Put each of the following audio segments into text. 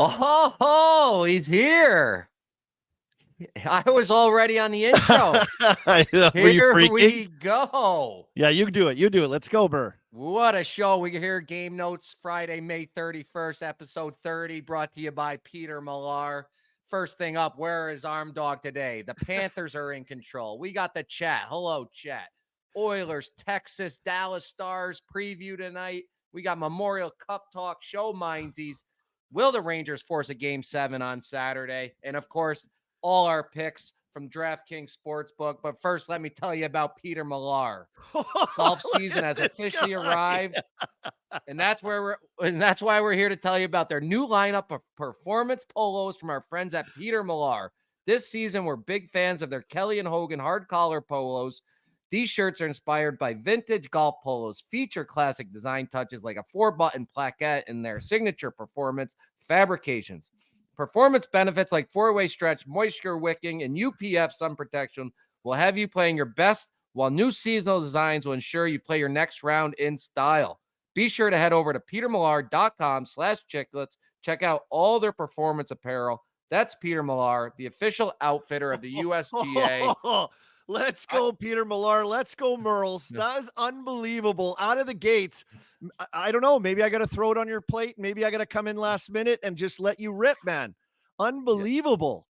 Oh, he's here. I was already on the intro. Were you Here freaking? we go. Yeah, you do it. You do it. Let's go, Burr. What a show. We can hear Game Notes Friday, May 31st, episode 30, brought to you by Peter Millar. First thing up, where is Arm Dog today? The Panthers are in control. We got the chat. Hello, chat. Oilers, Texas, Dallas Stars preview tonight. We got Memorial Cup talk, show minzees. Will the Rangers force a Game 7 on Saturday? And, of course, all our picks from DraftKings Sportsbook. But first, let me tell you about Peter Millar. Golf season has officially arrived. And that's why we're here to tell you about their new lineup of performance polos from our friends at Peter Millar. This season, we're big fans of their Kelly and Hogan hard collar polos. These shirts are inspired by vintage golf polos, feature classic design touches like a 4-button plaquette in their signature performance fabrications. Performance benefits like 4-way stretch, moisture wicking, and UPF sun protection will have you playing your best, while new seasonal designs will ensure you play your next round in style. Be sure to head over to petermillar.com/chiclets. Check out all their performance apparel. That's Peter Millar, the official outfitter of the USGA. Let's go, Peter Millar. Let's go, Murls. That is unbelievable. Out of the gates. I don't know. Maybe I got to throw it on your plate. Maybe I got to come in last minute and just let you rip, man. Unbelievable.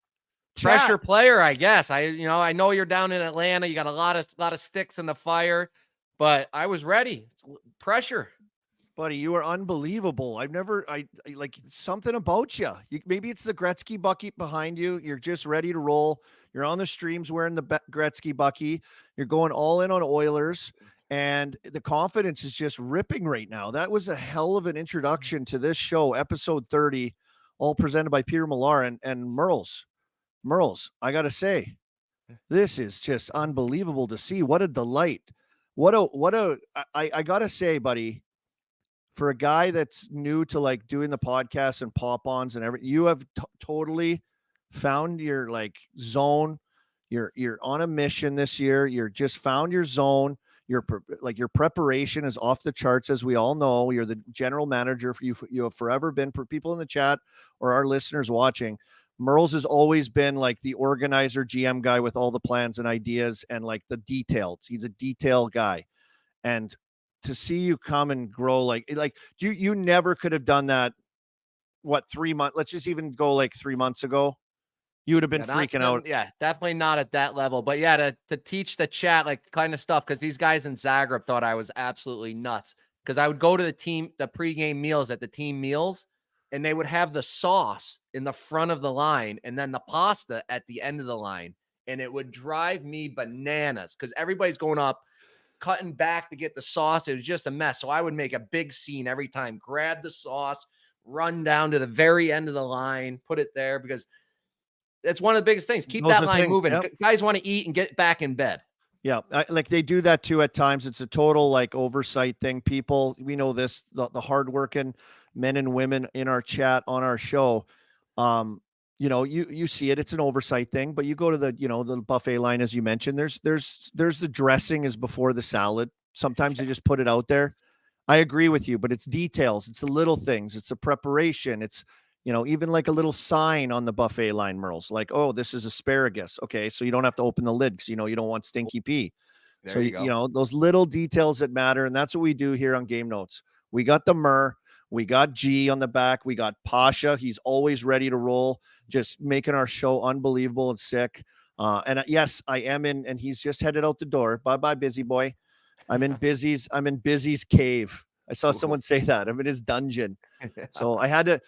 Pressure player, I guess. I know you're down in Atlanta. You got a lot of sticks in the fire, but I was ready. Pressure. Buddy, you are unbelievable. I like something about you. Maybe it's the Gretzky bucket behind you. You're just ready to roll. You're on the streams wearing the Gretzky bucket. You're going all in on Oilers, and the confidence is just ripping right now. That was a hell of an introduction to this show, episode 30, all presented by Peter Millar and Murls. Murls, I got to say, this is just unbelievable to see. What a delight. I got to say, buddy, for a guy that's new to like doing the podcast and pop-ons and everything, you have totally found your like zone. You're on a mission this year. You're just found your zone. Your preparation is off the charts, as we all know. You're the general manager. You have forever been, for people in the chat or our listeners watching. Murls has always been like the organizer, GM guy with all the plans and ideas and like the details. He's a detail guy. And to see you come and grow, like you never could have done that. What, 3 months? Let's just even go like 3 months ago. You would have been freaking out. Yeah, definitely not at that level. But yeah, to teach the chat like kind of stuff, because these guys in Zagreb thought I was absolutely nuts. Because I would go to the pregame meals at the team meals, and they would have the sauce in the front of the line and then the pasta at the end of the line. And it would drive me bananas because everybody's going up, cutting back to get the sauce. It was just a mess. So I would make a big scene every time, grab the sauce, run down to the very end of the line, put it there, because that's one of the biggest things. Keep that line moving. Yep. Guys want to eat and get back in bed. Yeah, like they do that too at times. It's a total like oversight thing. People, we know this, the hardworking men and women in our chat on our show. You see it. It's an oversight thing. But you go to the buffet line, as you mentioned. There's the dressing is before the salad. Sometimes you just put it out there. I agree with you, but it's details. It's the little things. It's a preparation. It's even like a little sign on the buffet line, Murls, like, oh, this is asparagus. Okay, so you don't have to open the lid because you don't want stinky pee. There so you go. Those little details that matter, and that's what we do here on Game Notes. We got the Mur. We got G on the back. We got Pasha. He's always ready to roll, just making our show unbelievable and sick. And yes, I am in, and he's just headed out the door. Bye-bye, busy boy. I'm in Busy's cave. I saw someone say that. I'm in his dungeon. So I had to,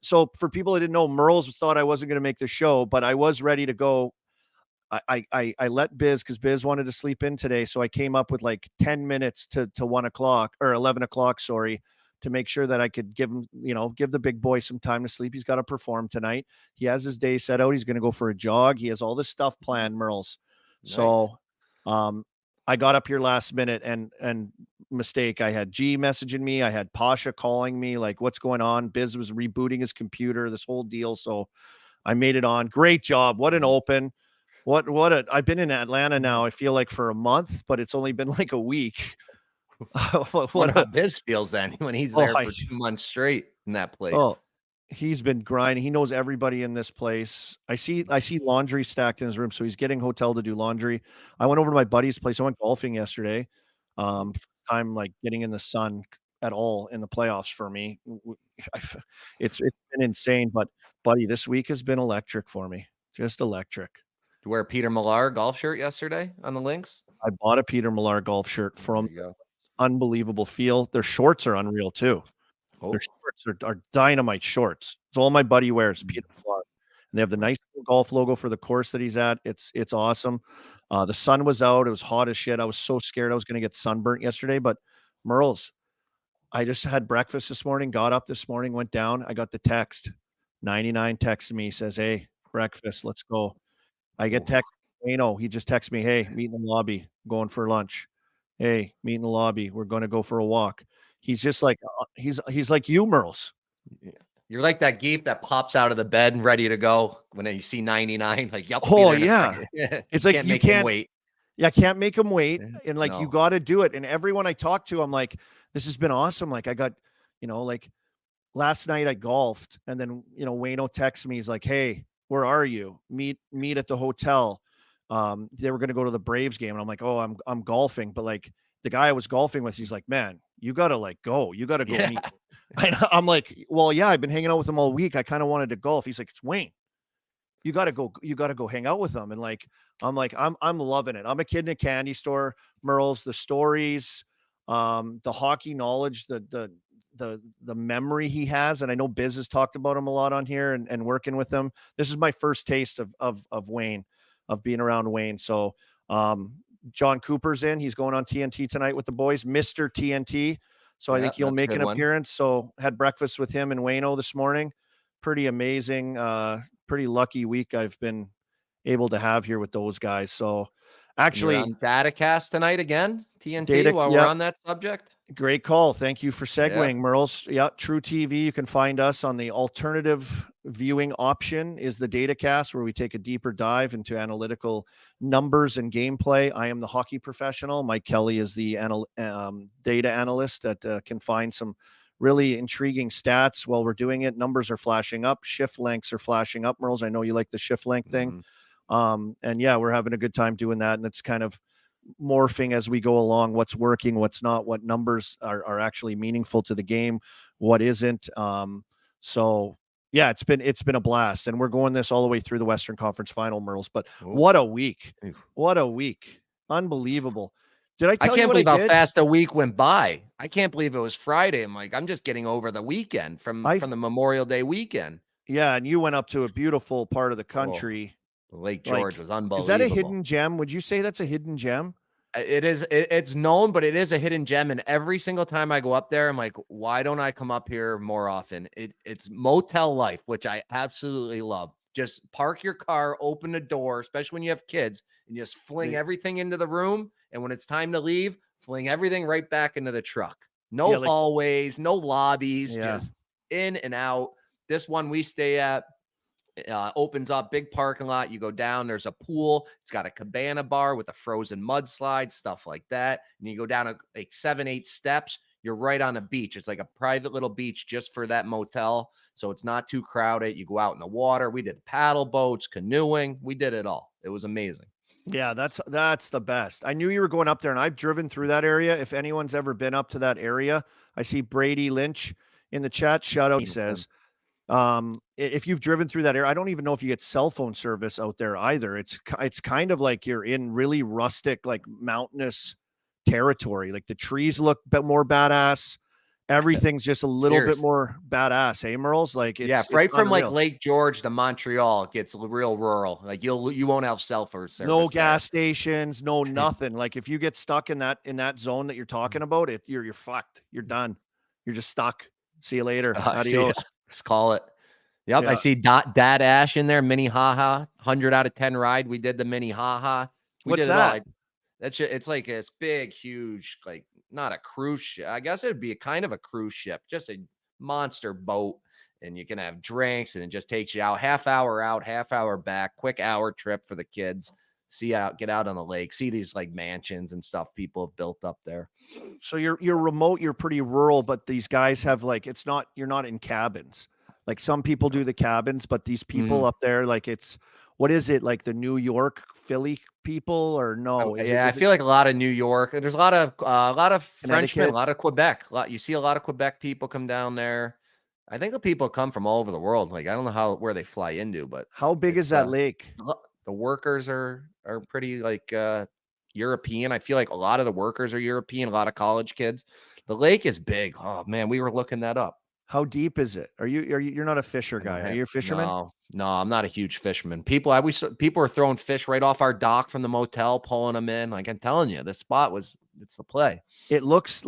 so for people that didn't know, Murls thought I wasn't going to make the show, but I was ready to go. I let Biz, because Biz wanted to sleep in today. So I came up with like 10 minutes to 1 o'clock or 11 o'clock, sorry, to make sure that I could give him, give the big boy some time to sleep. He's got to perform tonight. He has his day set out. He's going to go for a jog. He has all this stuff planned, Murls. Nice. So, I got up here last minute and mistake. I had G messaging me. I had Pasha calling me like, what's going on? Biz was rebooting his computer, this whole deal. So I made it on. Great job. What an open. I've been in Atlanta now, I feel like, for a month, but it's only been like a week. what Biz feels then when he's there for 2 months straight in that place. He's been grinding. He knows everybody in this place. I see laundry stacked in his room, so he's getting hotel to do laundry. I went over to my buddy's place. I went golfing yesterday. First time like getting in the sun at all in the playoffs for me. It's been insane, but buddy, this week has been electric for me. Just electric. You wear a Peter Millar golf shirt yesterday on the links? I bought a Peter Millar golf shirt There from you go. unbelievable feel. Their shorts are unreal too. Oh, Their shorts are dynamite shorts. It's all my buddy wears, Peter Millar. And they have the nice golf logo for the course that he's at. It's awesome. The sun was out. It was hot as shit. I was so scared I was going to get sunburnt yesterday. But Murls, I just had breakfast this morning, got up this morning, went down. I got the text. 99 texted me, says, "Hey, breakfast, let's go." I get text. He just texted me, "Hey, meet in the lobby, going for lunch. Hey, meet in the lobby. We're going to go for a walk." He's just like he's like you, Murls. you're like that geek that pops out of the bed and ready to go when you see 99. Like, yep. Oh yeah, it's like you can't wait. Yeah, can't make him wait, and like you No. got to do it. And everyone I talk to, I'm like, this has been awesome. Like I got, like last night I golfed, and then Wayno texts me. He's like, "Hey, where are you? Meet at the hotel." They were going to go to the Braves game, and I'm like, "Oh, I'm golfing." But like the guy I was golfing with, he's like, "Man, you got to like go. You got to go meet." I'm like, "Well, yeah, I've been hanging out with him all week. I kind of wanted to golf." He's like, "It's Wayne. You got to go. You got to go hang out with them." And like, I'm loving it. I'm a kid in a candy store. Murls, the stories, the hockey knowledge, the memory he has. And I know Biz has talked about him a lot on here and working with him. This is my first taste of Wayne, of being around Wayne. So, John Cooper's in, he's going on TNT tonight with the boys, Mr. TNT. So I think he'll make an appearance. So had breakfast with him and Wayno this morning. Pretty amazing. Pretty lucky week I've been able to have here with those guys. So actually You're on DataCast tonight again, TNT, while we're on that subject. Great call. Thank you for segueing, Murls. Yeah, True TV. You can find us on the alternative viewing option is the DataCast, where we take a deeper dive into analytical numbers and gameplay. I am the hockey professional. Mike Kelly is the data analyst that can find some really intriguing stats while we're doing it. Numbers are flashing up. Shift lengths are flashing up, Murls. I know you like the shift length thing. And yeah, we're having a good time doing that. And it's kind of morphing as we go along, what's working, what's not, what numbers are actually meaningful to the game, what isn't. So yeah, it's been a blast, and we're going this all the way through the Western Conference Final, Murls. But what a week. What a week. Unbelievable. Did I tell you I can't believe how fast a week went by. I can't believe it was Friday. I'm just getting over the weekend from the Memorial Day weekend. Yeah, and you went up to a beautiful part of the country. Lake George was unbelievable. Is that a hidden gem? Would you say that's a hidden gem? It is. It's known, but it is a hidden gem. And every single time I go up there, I'm like, why don't I come up here more often? It's motel life, which I absolutely love. Just park your car, open the door, especially when you have kids, and just fling everything into the room. And when it's time to leave, fling everything right back into the truck. No hallways, no lobbies, just in and out. This one we stay at opens up, big parking lot. You go down, there's a pool. It's got a cabana bar with a frozen mudslide, stuff like that. And you go down like 7-8 steps. You're right on a beach. It's like a private little beach just for that motel. So it's not too crowded. You go out in the water. We did paddle boats, canoeing. We did it all. It was amazing. Yeah, that's the best. I knew you were going up there, and I've driven through that area. If anyone's ever been up to that area, I see Brady Lynch in the chat. Shout out. He says, if you've driven through that area, I don't even know if you get cell phone service out there either. It's kind of like you're in really rustic, like mountainous territory. Like the trees look a bit more badass. Everything's just a little bit more badass. Hey, Murls? Like it's right from like Lake George to Montreal, it gets real rural. Like you won't have cell phone service. No gas stations, no nothing. Like if you get stuck in that zone that you're talking about, you're fucked. You're done. You're just stuck. See you later. Adios. Just call it. Yep. Yeah. I see Dad Ash in there. Mini haha. 100 out of 10 ride. We did the mini haha. What's that? It's like this big, huge, like not a cruise ship. I guess it'd be a kind of a cruise ship, just a monster boat. And you can have drinks, and it just takes you out, half hour back, quick hour trip for the kids. Get out on the lake, see these like mansions and stuff people have built up there. So you're remote, you're pretty rural, but these guys have like, you're not in cabins. Like some people do the cabins, but these people up there, like what is it? Like the New York, Philly people or no? I feel like a lot of New York. There's a lot of Frenchmen, a lot of Quebec. You see a lot of Quebec people come down there. I think the people come from all over the world. Like I don't know where they fly into, but how big is that lake? The workers are pretty like European. I feel like a lot of the workers are European, a lot of college kids. The lake is big. Oh man, we were looking that up. How deep is it? You're not a fisher guy. Are you a fisherman? No, I'm not a huge fisherman. People are throwing fish right off our dock from the motel, pulling them in. Like I'm telling you, this spot it's the play. It looks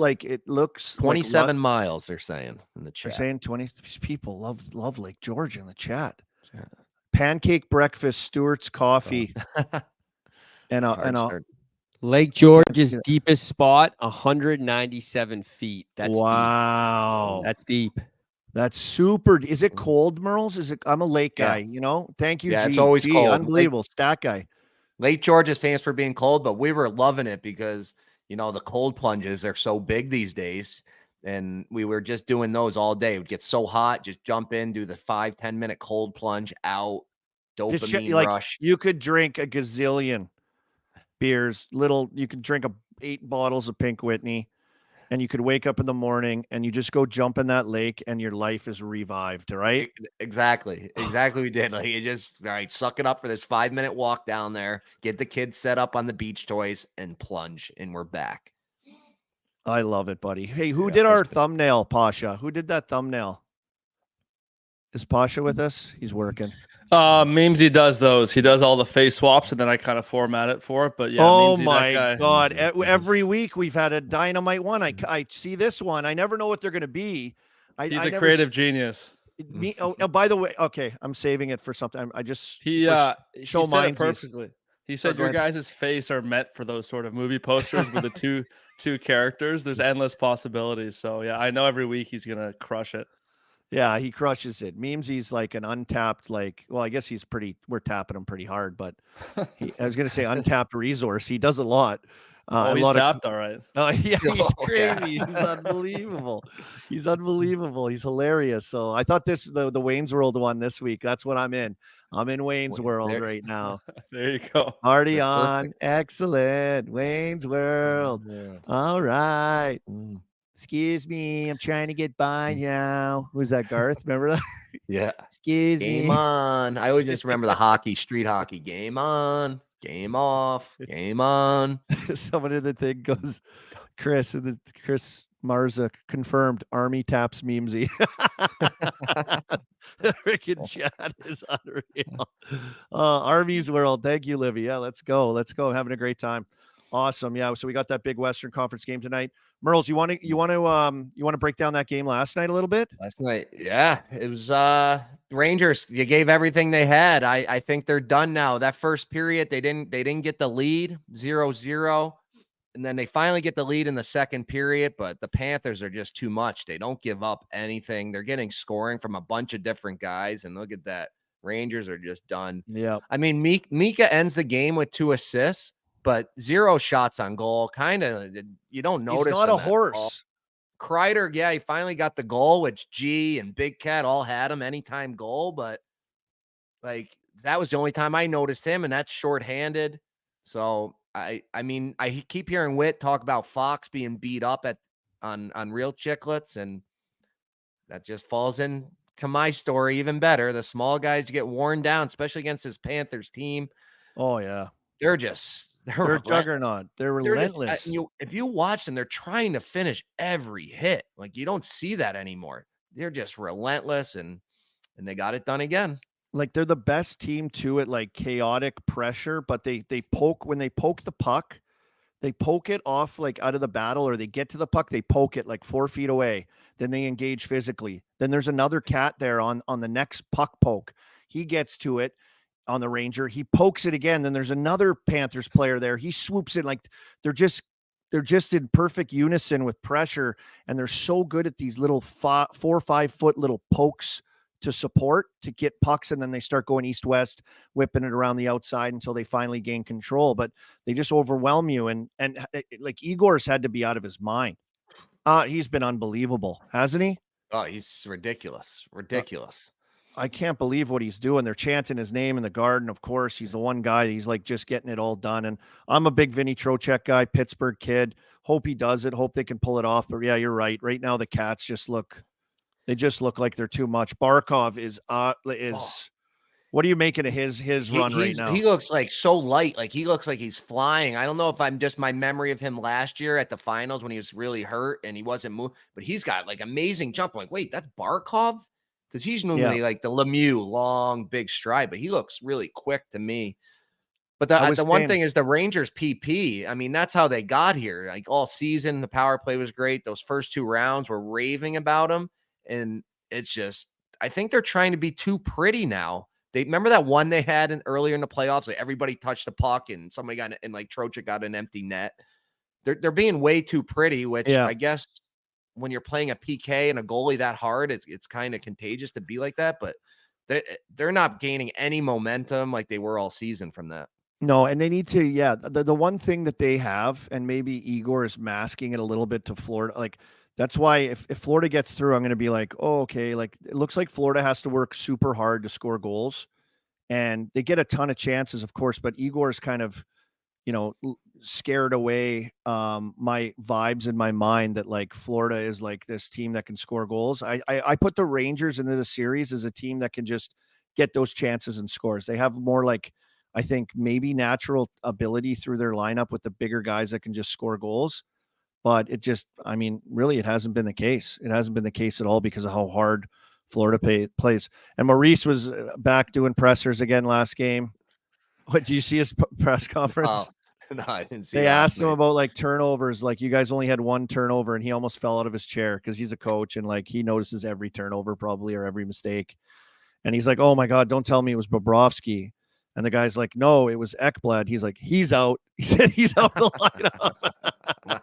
27 miles. They're saying in the chat. They're saying 20. People love Lake George in the chat. Yeah. Pancake breakfast, Stewart's coffee, and Lake George's deepest spot, 197 feet. That's wow. Deep. That's deep. That's super. Is it cold, Murls? I'm a lake guy, you know? Thank you, Yeah, it's always cold. Unbelievable. Stat guy. Lake George is famous for being cold, but we were loving it because, the cold plunges are so big these days. And we were just doing those all day. It would get so hot, just jump in, do the 5-10 minute cold plunge out, dopamine rush. You could drink a gazillion beers, you could drink 8 bottles of Pink Whitney, and you could wake up in the morning and you just go jump in that lake and your life is revived, right? Exactly. We did. Like you just, all right, suck it up for this 5-minute walk down there, get the kids set up on the beach toys and plunge, and we're back. I love it, buddy. Hey, who did our thumbnail, Pasha? Who did that thumbnail? Is Pasha with us? He's working. Memesy does those. He does all the face swaps, and then I kind of format it for it. But yeah, oh Memesy, my God! Every week we've had a dynamite one. I see this one. I never know what they're going to be. He's a creative genius. By the way, okay, I'm saving it for something. He said it perfectly. He said your guys' face are meant for those sort of movie posters with the two characters. There's endless possibilities. So yeah, I know every week he's gonna crush it. Yeah, he crushes it. Memesy's like an untapped, I guess we're tapping him pretty hard, but I was going to say untapped resource. He does a lot. He's tapped, all right. Oh, yeah, he's crazy. Yeah. He's unbelievable. He's unbelievable. He's hilarious. So I thought the Wayne's World one this week. That's what I'm in. I'm in Wayne's World right now. There you go. Party on. Perfect. Excellent. Wayne's World. Yeah. All right. Excuse me, I'm trying to get by now. Who's that, Garth? Remember that? Yeah. Excuse me. Game on. I always just remember the street hockey. Game on, game off, game on. Someone in the thing goes, Chris Marza confirmed Army taps Memesy. The freaking chat is unreal. Army's World. Thank you, Livy. Yeah, let's go. I'm having a great time. Awesome. Yeah. So we got that big Western Conference game tonight. Murls, you want to break down that game last night a little bit? Last night, yeah, it was Rangers. You gave everything they had. I think they're done now. That first period, they didn't get the lead 0-0, and then they finally get the lead in the second period. But the Panthers are just too much. They don't give up anything. They're getting scoring from a bunch of different guys, and look at that. Rangers are just done. Yeah. I mean, Mika ends the game with 2 assists. But 0 shots on goal, kind of, you don't notice. He's not a horse. Kreider, yeah, he finally got the goal, which G and Big Cat all had him anytime goal. But, that was the only time I noticed him, and that's shorthanded. So, I mean, I keep hearing Witt talk about Fox being beat up on Real Chiclets, and that just falls into my story even better. The small guys get worn down, especially against this Panthers team. Oh, yeah. They're a juggernaut. They're relentless. If you watch them, they're trying to finish every hit. Like you don't see that anymore. They're just relentless, and they got it done again. Like they're the best team too at like chaotic pressure, but they poke when they poke the puck, they poke it off like out of the battle, or they get to the puck, they poke it like 4 feet away. Then they engage physically. Then there's another cat there on the next puck poke. He gets to it. On the Ranger, he pokes it again. Then there's another Panthers player there. He swoops in. Like they're just in perfect unison with pressure, and they're so good at these little 4 or 5 foot little pokes to support to get pucks, and then they start going east-west, whipping it around the outside until they finally gain control. But they just overwhelm you, and like Igor's had to be out of his mind. He's been unbelievable, hasn't he? Oh, he's ridiculous. Ridiculous. I can't believe what he's doing. They're chanting his name in the Garden. Of course, he's the one guy. He's like just getting it all done. And I'm a big Vinny Trocheck guy, Pittsburgh kid. Hope he does it. Hope they can pull it off. But yeah, you're right. Right now, the Cats just look like they're too much. Barkov is what are you making of his run right now? He looks like so light. Like he looks like he's flying. I don't know if I'm just my memory of him last year at the finals when he was really hurt and he wasn't moving, but he's got like amazing jump. I'm like, wait, that's Barkov? Because he's normally like the Lemieux, long, big stride, but he looks really quick to me. But the one thing is the Rangers PP. I mean, that's how they got here. Like all season, the power play was great. Those first 2 rounds were raving about them. And it's just, I think they're trying to be too pretty now. They remember that one they had earlier in the playoffs, like everybody touched the puck and somebody got and like Trocheck got an empty net. They're being way too pretty, which I guess when you're playing a PK and a goalie that hard, it's kind of contagious to be like that. But they're not gaining any momentum like they were all season from that. No, and they need to, the one thing that they have, and maybe Igor is masking it a little bit to Florida, like that's why if Florida gets through, I'm going to be like, oh, okay, like it looks like Florida has to work super hard to score goals, and they get a ton of chances, of course, but Igor's kind of, scared away my vibes in my mind that like Florida is like this team that can score goals. I put the Rangers into the series as a team that can just get those chances and scores. They have more like, I think maybe natural ability through their lineup with the bigger guys that can just score goals. But it just, I mean, really, it hasn't been the case. It hasn't been the case at all because of how hard Florida plays. And Maurice was back doing pressers again last game. What, did you see his press conference? No, I didn't see. They asked him about like turnovers. Like you guys only had 1 turnover, and he almost fell out of his chair because he's a coach and like he notices every turnover probably or every mistake. And he's like, "Oh my God, don't tell me it was Bobrovsky." And the guy's like, "No, it was Ekblad." He's like, "He's out." He said he's out of the lineup.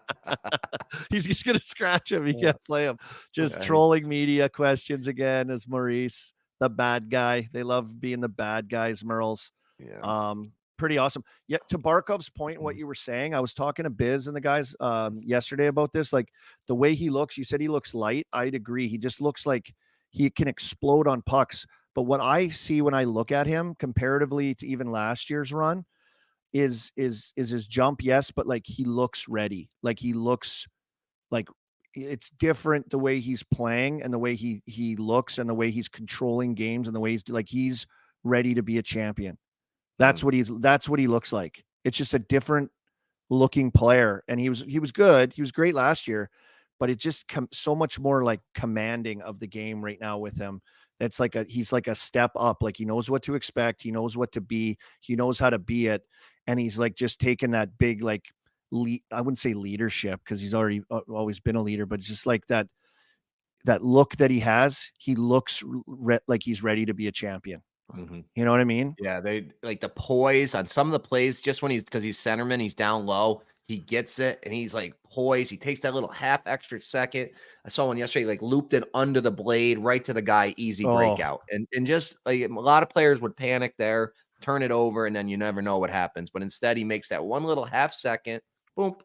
He's just going to scratch him. He can't play him. Just trolling media questions again as Maurice, the bad guy. They love being the bad guys, Murls. Yeah. Pretty awesome. Yeah, to Barkov's point, what you were saying, I was talking to Biz and the guys yesterday about this. Like the way he looks, you said he looks light. I'd agree. He just looks like he can explode on pucks. But what I see when I look at him comparatively to even last year's run is his jump, yes, but like he looks ready. Like he looks like it's different the way he's playing and the way he looks and the way he's controlling games and the way he's ready to be a champion. That's what he looks like. It's just a different looking player. And he was good. He was great last year, but it just so much more like commanding of the game right now with him. It's like he's like a step up. Like he knows what to expect. He knows what to be. He knows how to be it. And he's like just taking that big, like I wouldn't say leadership because he's already always been a leader, but it's just like that look that he has. He looks like he's ready to be a champion. Mm-hmm. You know what I mean? Yeah, they like the poise on some of the plays. Just when because he's centerman, he's down low. He gets it and he's like poised. He takes that little half extra second. I saw one yesterday, like looped it under the blade, right to the guy, easy breakout. And just like a lot of players would panic there, turn it over, and then you never know what happens. But instead, he makes that one little half second, boom,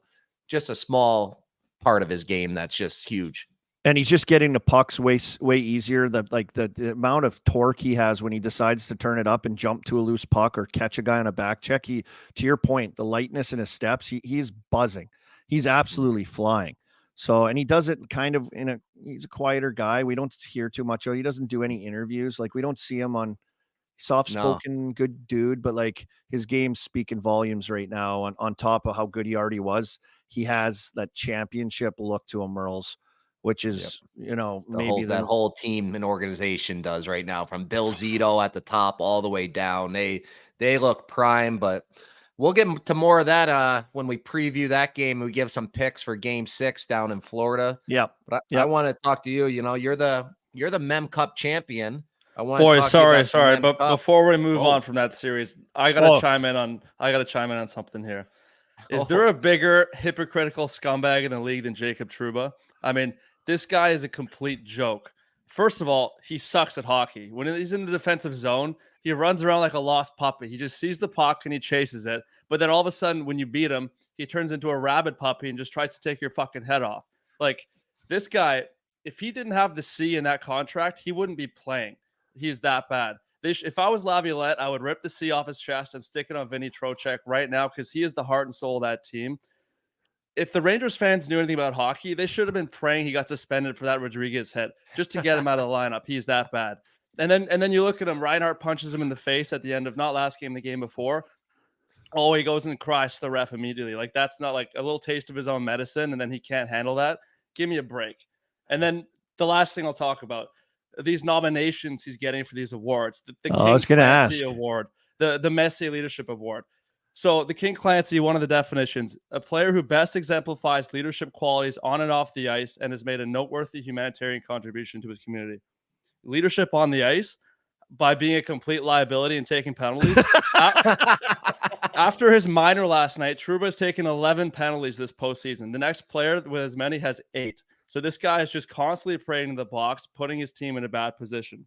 just a small part of his game that's just huge. And he's just getting the pucks way easier. The amount of torque he has when he decides to turn it up and jump to a loose puck or catch a guy on a back check. To your point, the lightness in his steps, he's buzzing. He's absolutely flying. So, and he does it kind of he's a quieter guy. We don't hear too much. He doesn't do any interviews. Like we don't see him on soft-spoken, good dude, but like his game's speaking volumes right now on top of how good he already was. He has that championship look to him, Murls. Which is, maybe that whole team and organization does right now, from Bill Zito at the top all the way down. They look prime, but we'll get to more of that when we preview that game. We give some picks for Game 6 down in Florida. Yeah, but I want to talk to you. You're the Mem Cup champion. Sorry, but before we move on from that series, I gotta chime in on something here. Is there a bigger hypocritical scumbag in the league than Jacob Trouba? I mean, this guy is a complete joke. First of all, he sucks at hockey. When he's in the defensive zone, he runs around like a lost puppy. He just sees the puck and he chases it. But then all of a sudden, when you beat him, he turns into a rabid puppy and just tries to take your fucking head off. Like, this guy, if he didn't have the C in that contract, he wouldn't be playing. He's that bad. If I was Laviolette, I would rip the C off his chest and stick it on Vinny Trocheck right now because he is the heart and soul of that team. If the Rangers fans knew anything about hockey, they should have been praying he got suspended for that Rodriguez hit just to get him out of the lineup. He's that bad. And then you look at him. Reinhart punches him in the face at the end of not last game, the game before. Oh, he goes and cries to the ref immediately. Like, that's not like a little taste of his own medicine, and then he can't handle that. Give me a break. And then the last thing I'll talk about, these nominations he's getting for these awards. The King Clancy Award, the Messier Leadership Award. So the King Clancy, one of the definitions, a player who best exemplifies leadership qualities on and off the ice and has made a noteworthy humanitarian contribution to his community. Leadership on the ice by being a complete liability and taking penalties. After his minor last night, Trouba has taken 11 penalties this postseason. The next player with as many has 8. So this guy is just constantly parading the box, putting his team in a bad position.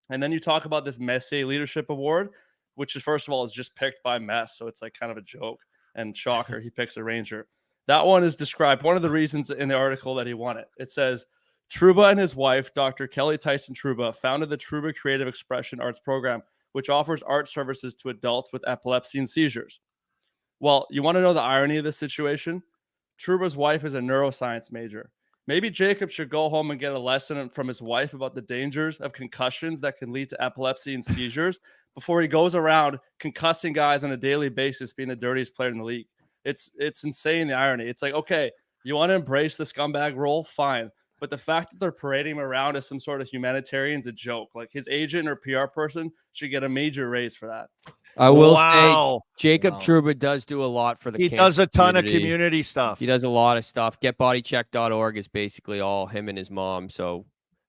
And then you talk about this Messier Leadership Award, which is, first of all, is just picked by Mess. So it's like kind of a joke. And shocker, he picks a Ranger. That one is described. One of the reasons in the article that he won it. It says, Trouba and his wife, Dr. Kelly Tyson Trouba, founded the Trouba Creative Expression Arts Program, which offers art services to adults with epilepsy and seizures. Well, you want to know the irony of this situation? Trouba's wife is a neuroscience major. Maybe Jacob should go home and get a lesson from his wife about the dangers of concussions that can lead to epilepsy and seizures before he goes around concussing guys on a daily basis, being the dirtiest player in the league. It's insane, the irony. It's like, okay, you want to embrace the scumbag role? Fine. But the fact that they're parading him around as some sort of humanitarian is a joke. Like, his agent or PR person should get a major raise for that. I will say Jacob Trouba does do a lot for the He does a ton of community stuff. He does a lot of stuff. Getbodycheck.org is basically all him and his mom. So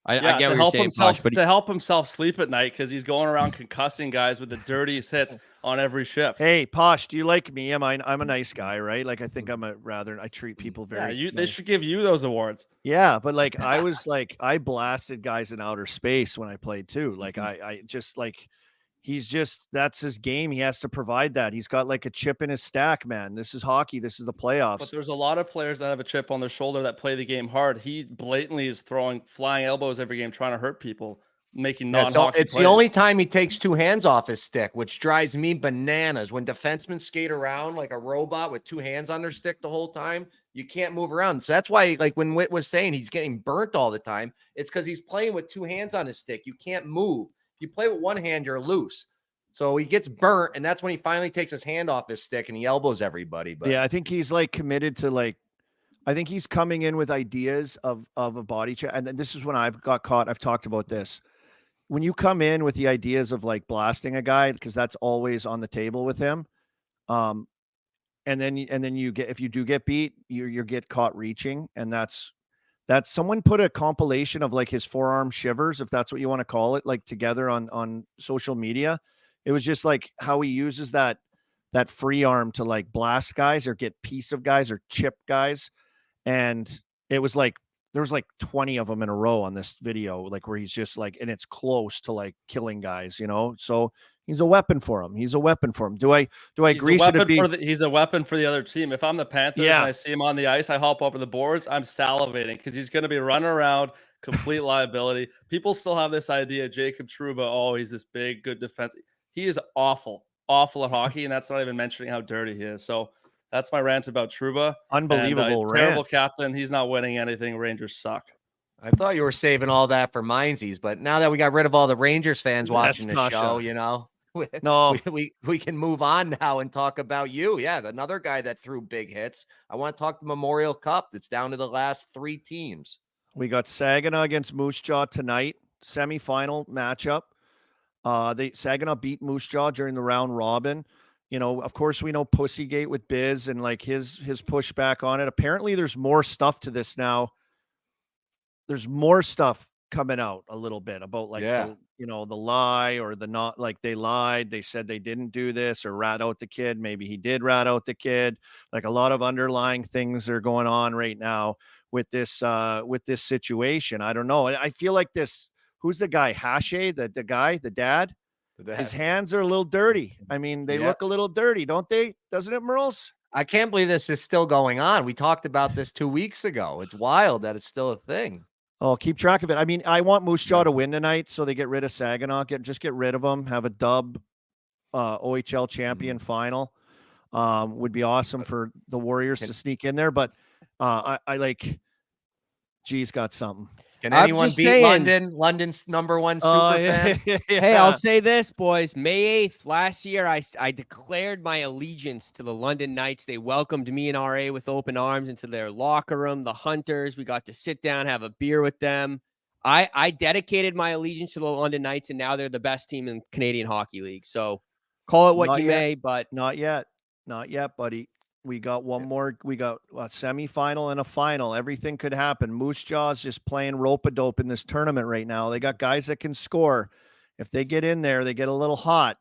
I get what you're saying, Posh, but to help himself sleep at night because he's going around concussing guys with the dirtiest hits on every shift. Hey, Posh, do you like me? I'm a nice guy, right? Like, I think I treat people very nice. They should give you those awards. Yeah, but like I blasted guys in outer space when I played too. Like I just like that's his game. He has to provide that. He's got like a chip in his stack, man. This is hockey. This is the playoffs. But there's a lot of players that have a chip on their shoulder that play the game hard. He blatantly is throwing flying elbows every game, trying to hurt people, making non-hockey it's plays. The only time he takes 2 hands off his stick, which drives me bananas. When defensemen skate around like a robot with 2 hands on their stick the whole time, you can't move around. So that's why, like when Whit was saying he's getting burnt all the time, it's because he's playing with 2 hands on his stick. You can't move. If you play with 1 hand, you're loose. So he gets burnt, and that's when he finally takes his hand off his stick and he elbows everybody. But yeah, I think he's like committed to I think he's coming in with ideas of a body check. And this is when I've got caught. I've talked about this. When you come in with the ideas of like blasting a guy, because that's always on the table with him. And then you get, if you do get beat, you get caught reaching. And that's someone put a compilation of like his forearm shivers, if that's what you want to call it, like together on social media. It was just like how he uses that free arm to like blast guys or get piece of guys or chip guys. And it was like, there was like 20 of them in a row on this video, like where he's just like, and it's close to like killing guys, you know? So he's a weapon for him. He's a weapon for him. Do I agree? He's a weapon for the other team. If I'm the Panthers and I see him on the ice, I hop over the boards. I'm salivating because he's going to be running around, complete liability. People still have this idea, Jacob Trouba, oh, he's this big, good defense. He is awful at hockey, and that's not even mentioning how dirty he is. So that's my rant about Trouba. Unbelievable rant. Terrible captain. He's not winning anything. Rangers suck. I thought you were saving all that for minzees, but now that we got rid of all the Rangers fans watching the show, you know, we can move on now and talk about you. Yeah, another guy that threw big hits. I want to talk the Memorial Cup. That's down to the last 3 teams. We got Saginaw against Moose Jaw tonight, semifinal matchup. Saginaw beat Moose Jaw during the round robin. You know, of course, we know Pussygate with Biz and like his pushback on it. Apparently, there's more stuff to this now. There's more stuff coming out a little bit about like, the lie or the not, like they lied. They said they didn't do this or rat out the kid. Maybe he did rat out the kid. Like a lot of underlying things are going on right now with this situation. I don't know. I feel like this. Who's the guy? Hache, the dad? His hands are a little dirty. I mean, they look a little dirty, don't they? Doesn't it, Murls? I can't believe this is still going on. We talked about this 2 weeks ago. It's wild that it's still a thing. I'll keep track of it. I mean, I want Moose Jaw to win tonight, so they get rid of Saginaw. Just get rid of them. Have a dub OHL champion final. Would be awesome for the Warriors to sneak in there. But I like, G's got something. Can anyone beat London? London's #1 super fan. Yeah. Hey, I'll say this, boys. May 8th last year, I declared my allegiance to the London Knights. They welcomed me and RA with open arms into their locker room. The Hunters, we got to sit down, have a beer with them. I dedicated my allegiance to the London Knights, and now they're the best team in Canadian Hockey League. So call it what you may, but not yet, buddy. We got one more. We got a semifinal and a final. Everything could happen. Moose Jaw's just playing rope-a-dope in this tournament right now. They got guys that can score. If they get in there, they get a little hot.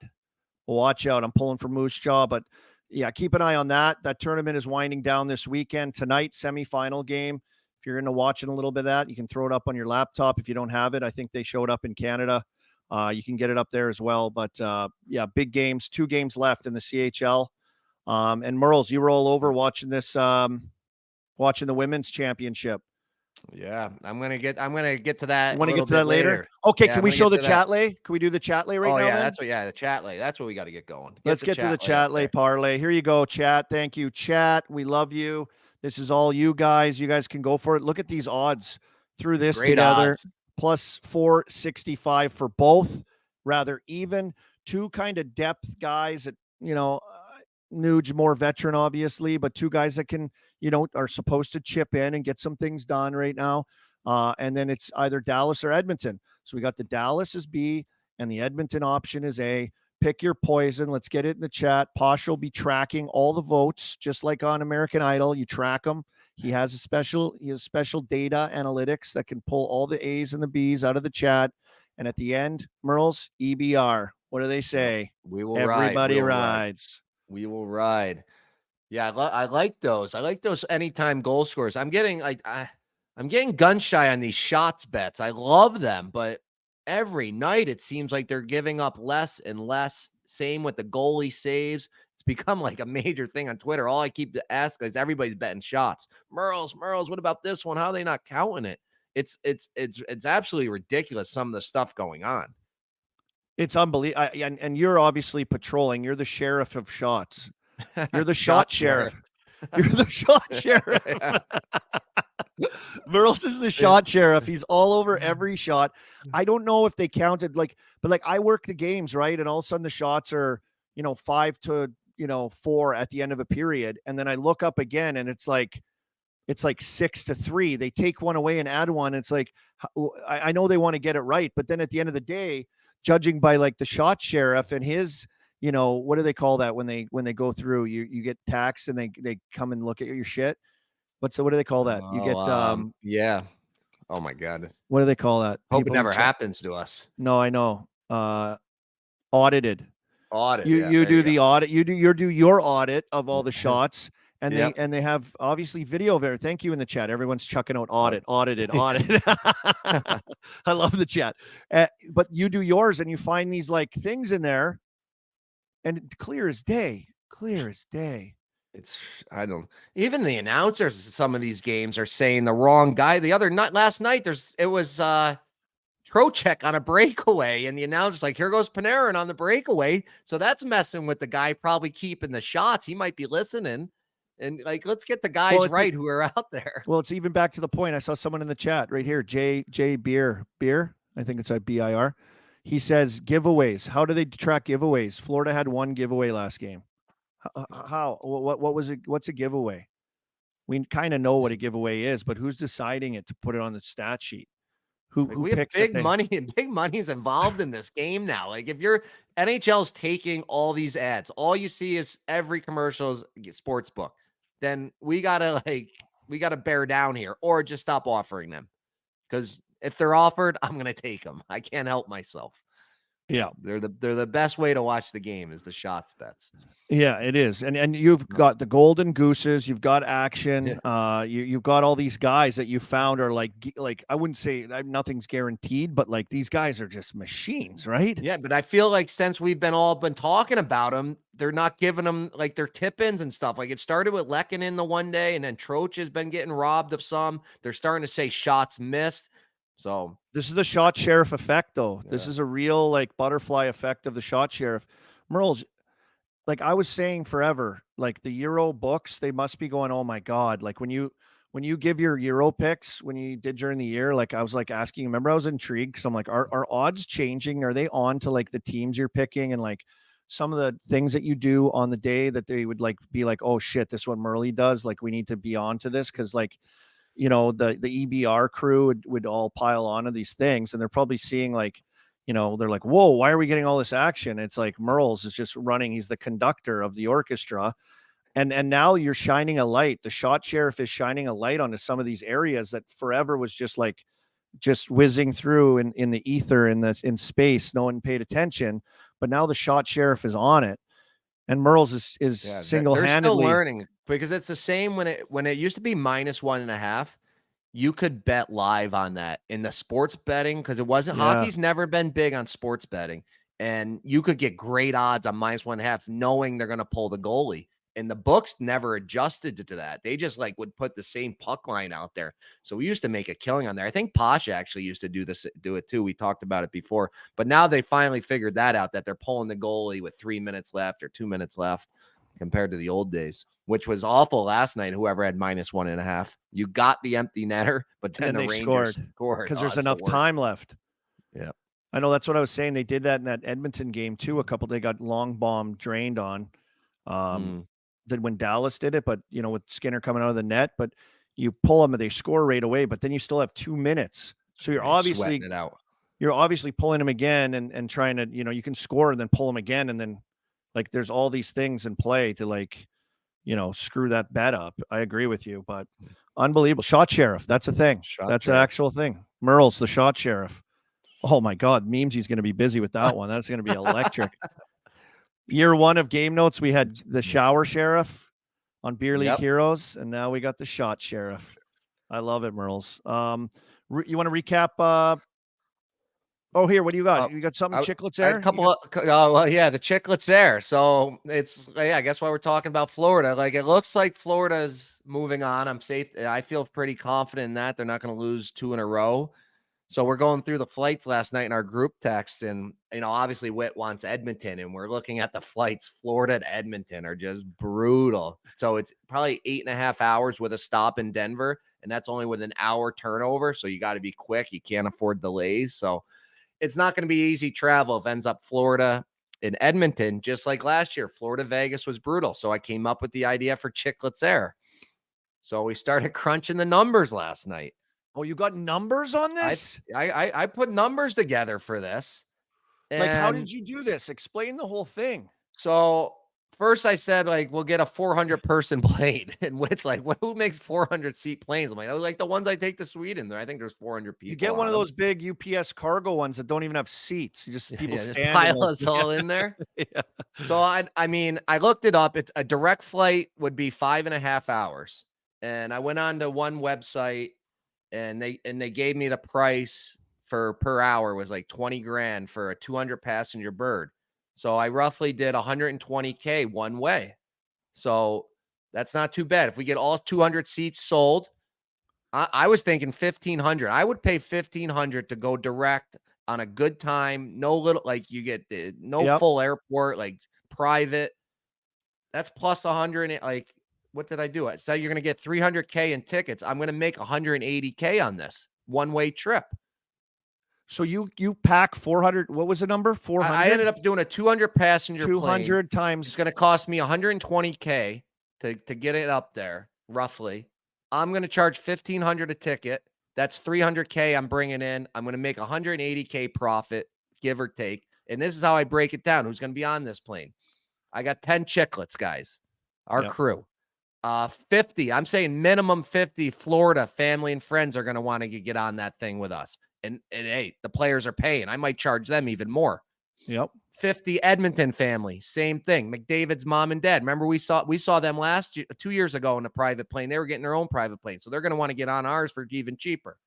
Watch out. I'm pulling for Moose Jaw, but yeah, keep an eye on that. That tournament is winding down this weekend. Tonight, semifinal game. If you're into watching a little bit of that, you can throw it up on your laptop. If you don't have it, I think they showed up in Canada. You can get it up there as well. But yeah, big games. 2 games left in the CHL. And Murls, you roll over watching this, watching the women's championship. Yeah, I'm gonna get to that. You want to get to that later? Okay, can we show the chat lay? Can we do the chat lay right now? Yeah, then? the chat lay. That's what we got to get going. Let's get to the chat lay parlay. Here you go, chat. Thank you, chat. We love you. This is all you guys. You guys can go for it. Look at these odds through this together. Odds. Plus 465 for both. Rather even. 2 kind of depth guys that, Nuge more veteran, obviously, but 2 guys that can, are supposed to chip in and get some things done right now. And then it's either Dallas or Edmonton. So we got the Dallas is B and the Edmonton option is A. Pick your poison. Let's get it in the chat. Pasha will be tracking all the votes, just like on American Idol. You track them. He has special data analytics that can pull all the A's and the B's out of the chat. And at the end, Murls, EBR. What do they say? We will Everybody rides. We will ride. Yeah, I like those. I like those anytime goal scores. I'm getting I'm getting gun shy on these shots bets. I love them, but every night it seems like they're giving up less and less. Same with the goalie saves. It's become like a major thing on Twitter. All I keep asking is everybody's betting shots. Murls, what about this one? How are they not counting it? It's absolutely ridiculous, some of the stuff going on. It's unbelievable. And you're obviously patrolling. You're the sheriff of shots. You're the shot sheriff. You're the shot sheriff. Murls is the shot sheriff. He's all over every shot. I don't know if they counted but I work the games, right? And all of a sudden the shots are, 5 to, 4 at the end of a period. And then I look up again and it's like 6-3. They take one away and add one. It's like, I know they want to get it right. But then at the end of the day, judging by the shot sheriff and his, what do they call that when they go through, you get taxed and they come and look at your shit. What do they call that? You get, yeah. Oh my God. What do they call that? Hope it never happens to us. No, I know. Audited. Audit. You do the audit. You do your audit of all the shots. And they have obviously video of it. Thank you in the chat. Everyone's chucking out audited. I love the chat. But you do yours and you find these things in there and clear as day. Even the announcers at some of these games are saying the wrong guy. The other night, last night, it was Trocheck on a breakaway, and the announcer's like, here goes Panarin on the breakaway. So that's messing with the guy probably keeping the shots. He might be listening. And let's get the guys who are out there. Well, it's even back to the point. I saw someone in the chat right here, J Beer. I think it's BIR. He says giveaways. How do they track giveaways? Florida had 1 giveaway last game. How? What was it? What's a giveaway? We kind of know what a giveaway is, but who's deciding it to put it on the stat sheet? Who picks big money and big money's involved in this game now. If you're NHL's taking all these ads, all you see is every commercial is sports book. Then we gotta bear down here or just stop offering them. Because if they're offered, I'm gonna take them. I can't help myself. Yeah, they're the best way to watch the game is the shots bets. Yeah, it is, and you've got the Golden Gooses, you've got action, you've got all these guys that you found are like I wouldn't say nothing's guaranteed, but these guys are just machines, right? Yeah, but I feel like since we've been talking about them, they're not giving them their tip-ins and stuff. It started with Lehkonen the one day, and then Troch has been getting robbed of some. They're starting to say shots missed. So this is the shot sheriff effect, though. Yeah. This is a real like butterfly effect of the shot sheriff. Murls, like I was saying forever, like the Euro books, they must be going, oh my God. Like when you give your Euro picks, when you did during the year, like I was like asking, remember I was intrigued because I'm like, are odds changing? Are they on to like the teams you're picking and like some of the things that you do on the day that they would like be like, oh shit, this is what Murley does. Like we need to be on to this because like, you know, the EBR crew would all pile onto these things and they're probably seeing like, you know, they're like, whoa, why are we getting all this action? It's like Murls is just running. He's the conductor of the orchestra. And now you're shining a light. The shot sheriff is shining a light onto some of these areas that forever was just like, just whizzing through in the ether, in space. No one paid attention, but now the shot sheriff is on it. And Murls is single-handedly they're still learning because it's the same when it used to be -1.5. You could bet live on that in the sports betting because it wasn't hockey's never been big on sports betting, and you could get great odds on -1.5 knowing they're going to pull the goalie. And the books never adjusted to that. They just like would put the same puck line out there. So we used to make a killing on there. I think Pasha actually used to do it too. We talked about it before, but now they finally figured that out, that they're pulling the goalie with 3 minutes left or 2 minutes left compared to the old days, which was awful last night. Whoever had -1.5, you got the empty netter, but then the Rangers scored because there's enough time left. Yeah. I know that's what I was saying. They did that in that Edmonton game too. They got long bomb drained on. Than when Dallas did it, but you know, with Skinner coming out of the net, but you pull them and they score right away, but then you still have 2 minutes. So you're obviously it out. You're obviously pulling them again and trying to, you know, you can score and then pull them again. And then like, there's all these things in play to like, you know, screw that bet up. I agree with you, but unbelievable. Shot sheriff. That's a thing. That's an actual thing. Murls, the shot sheriff. Oh my God. Memes. He's going to be busy with that one. That's going to be electric. Year one of game notes, we had the shower sheriff on Beer League Heroes, and now we got the shot sheriff. I love it, Murls. You want to recap? Here, what do you got? You got something? Chiclets Air? A couple of, the Chiclets Air. So it's, I guess why we're talking about Florida. Like, it looks like Florida's moving on. I'm safe. I feel pretty confident in that. They're not going to lose 2 in a row. So we're going through the flights last night in our group text, and you know, obviously Whit wants Edmonton, and we're looking at the flights. Florida to Edmonton are just brutal. So it's probably 8.5 hours with a stop in Denver, and that's only with an hour turnover. So you got to be quick. You can't afford delays. So it's not going to be easy travel if it ends up Florida in Edmonton, just like last year. Florida Vegas was brutal. So I came up with the idea for Chiclets Air. So we started crunching the numbers last night. Oh, you got numbers on this? I put numbers together for this. Like, how did you do this? Explain the whole thing. So first I said, like, we'll get a 400-person plane. And Whit's like, who makes 400-seat planes? I'm like, that was like the ones I take to Sweden. I think there's 400 people. You get one of those big UPS cargo ones that don't even have seats. You just people stand. Pile us all in there. Yeah. So I mean, I looked it up. It's a direct flight would be 5.5 hours. And I went on to one website, and they gave me the price for per hour was like 20 grand for a 200 passenger bird. So I roughly did 120K one way. So that's not too bad. If we get all 200 seats sold, I was thinking 1,500. I would pay 1,500 to go direct on a good time. No little, like you get full airport, like private. That's plus 100. Like, what did I do? I said, you're going to get 300K in tickets. I'm going to make 180K on this one-way trip. So you pack 400. What was the number? 400. I ended up doing a 200 passenger 200 plane. times. It's going to cost me 120K to get it up there, roughly. I'm going to charge 1,500 a ticket. That's 300K I'm bringing in. I'm going to make 180K profit, give or take. And this is how I break it down. Who's going to be on this plane? I got 10 Chiclets, guys. Our crew. 50. I'm saying minimum 50 Florida family and friends are going to want to get on that thing with us. And hey, the players are paying. I might charge them even more. Yep. 50 Edmonton family, same thing. McDavid's mom and dad. Remember we saw them 2 years ago in a private plane. They were getting their own private plane, so they're going to want to get on ours for even cheaper.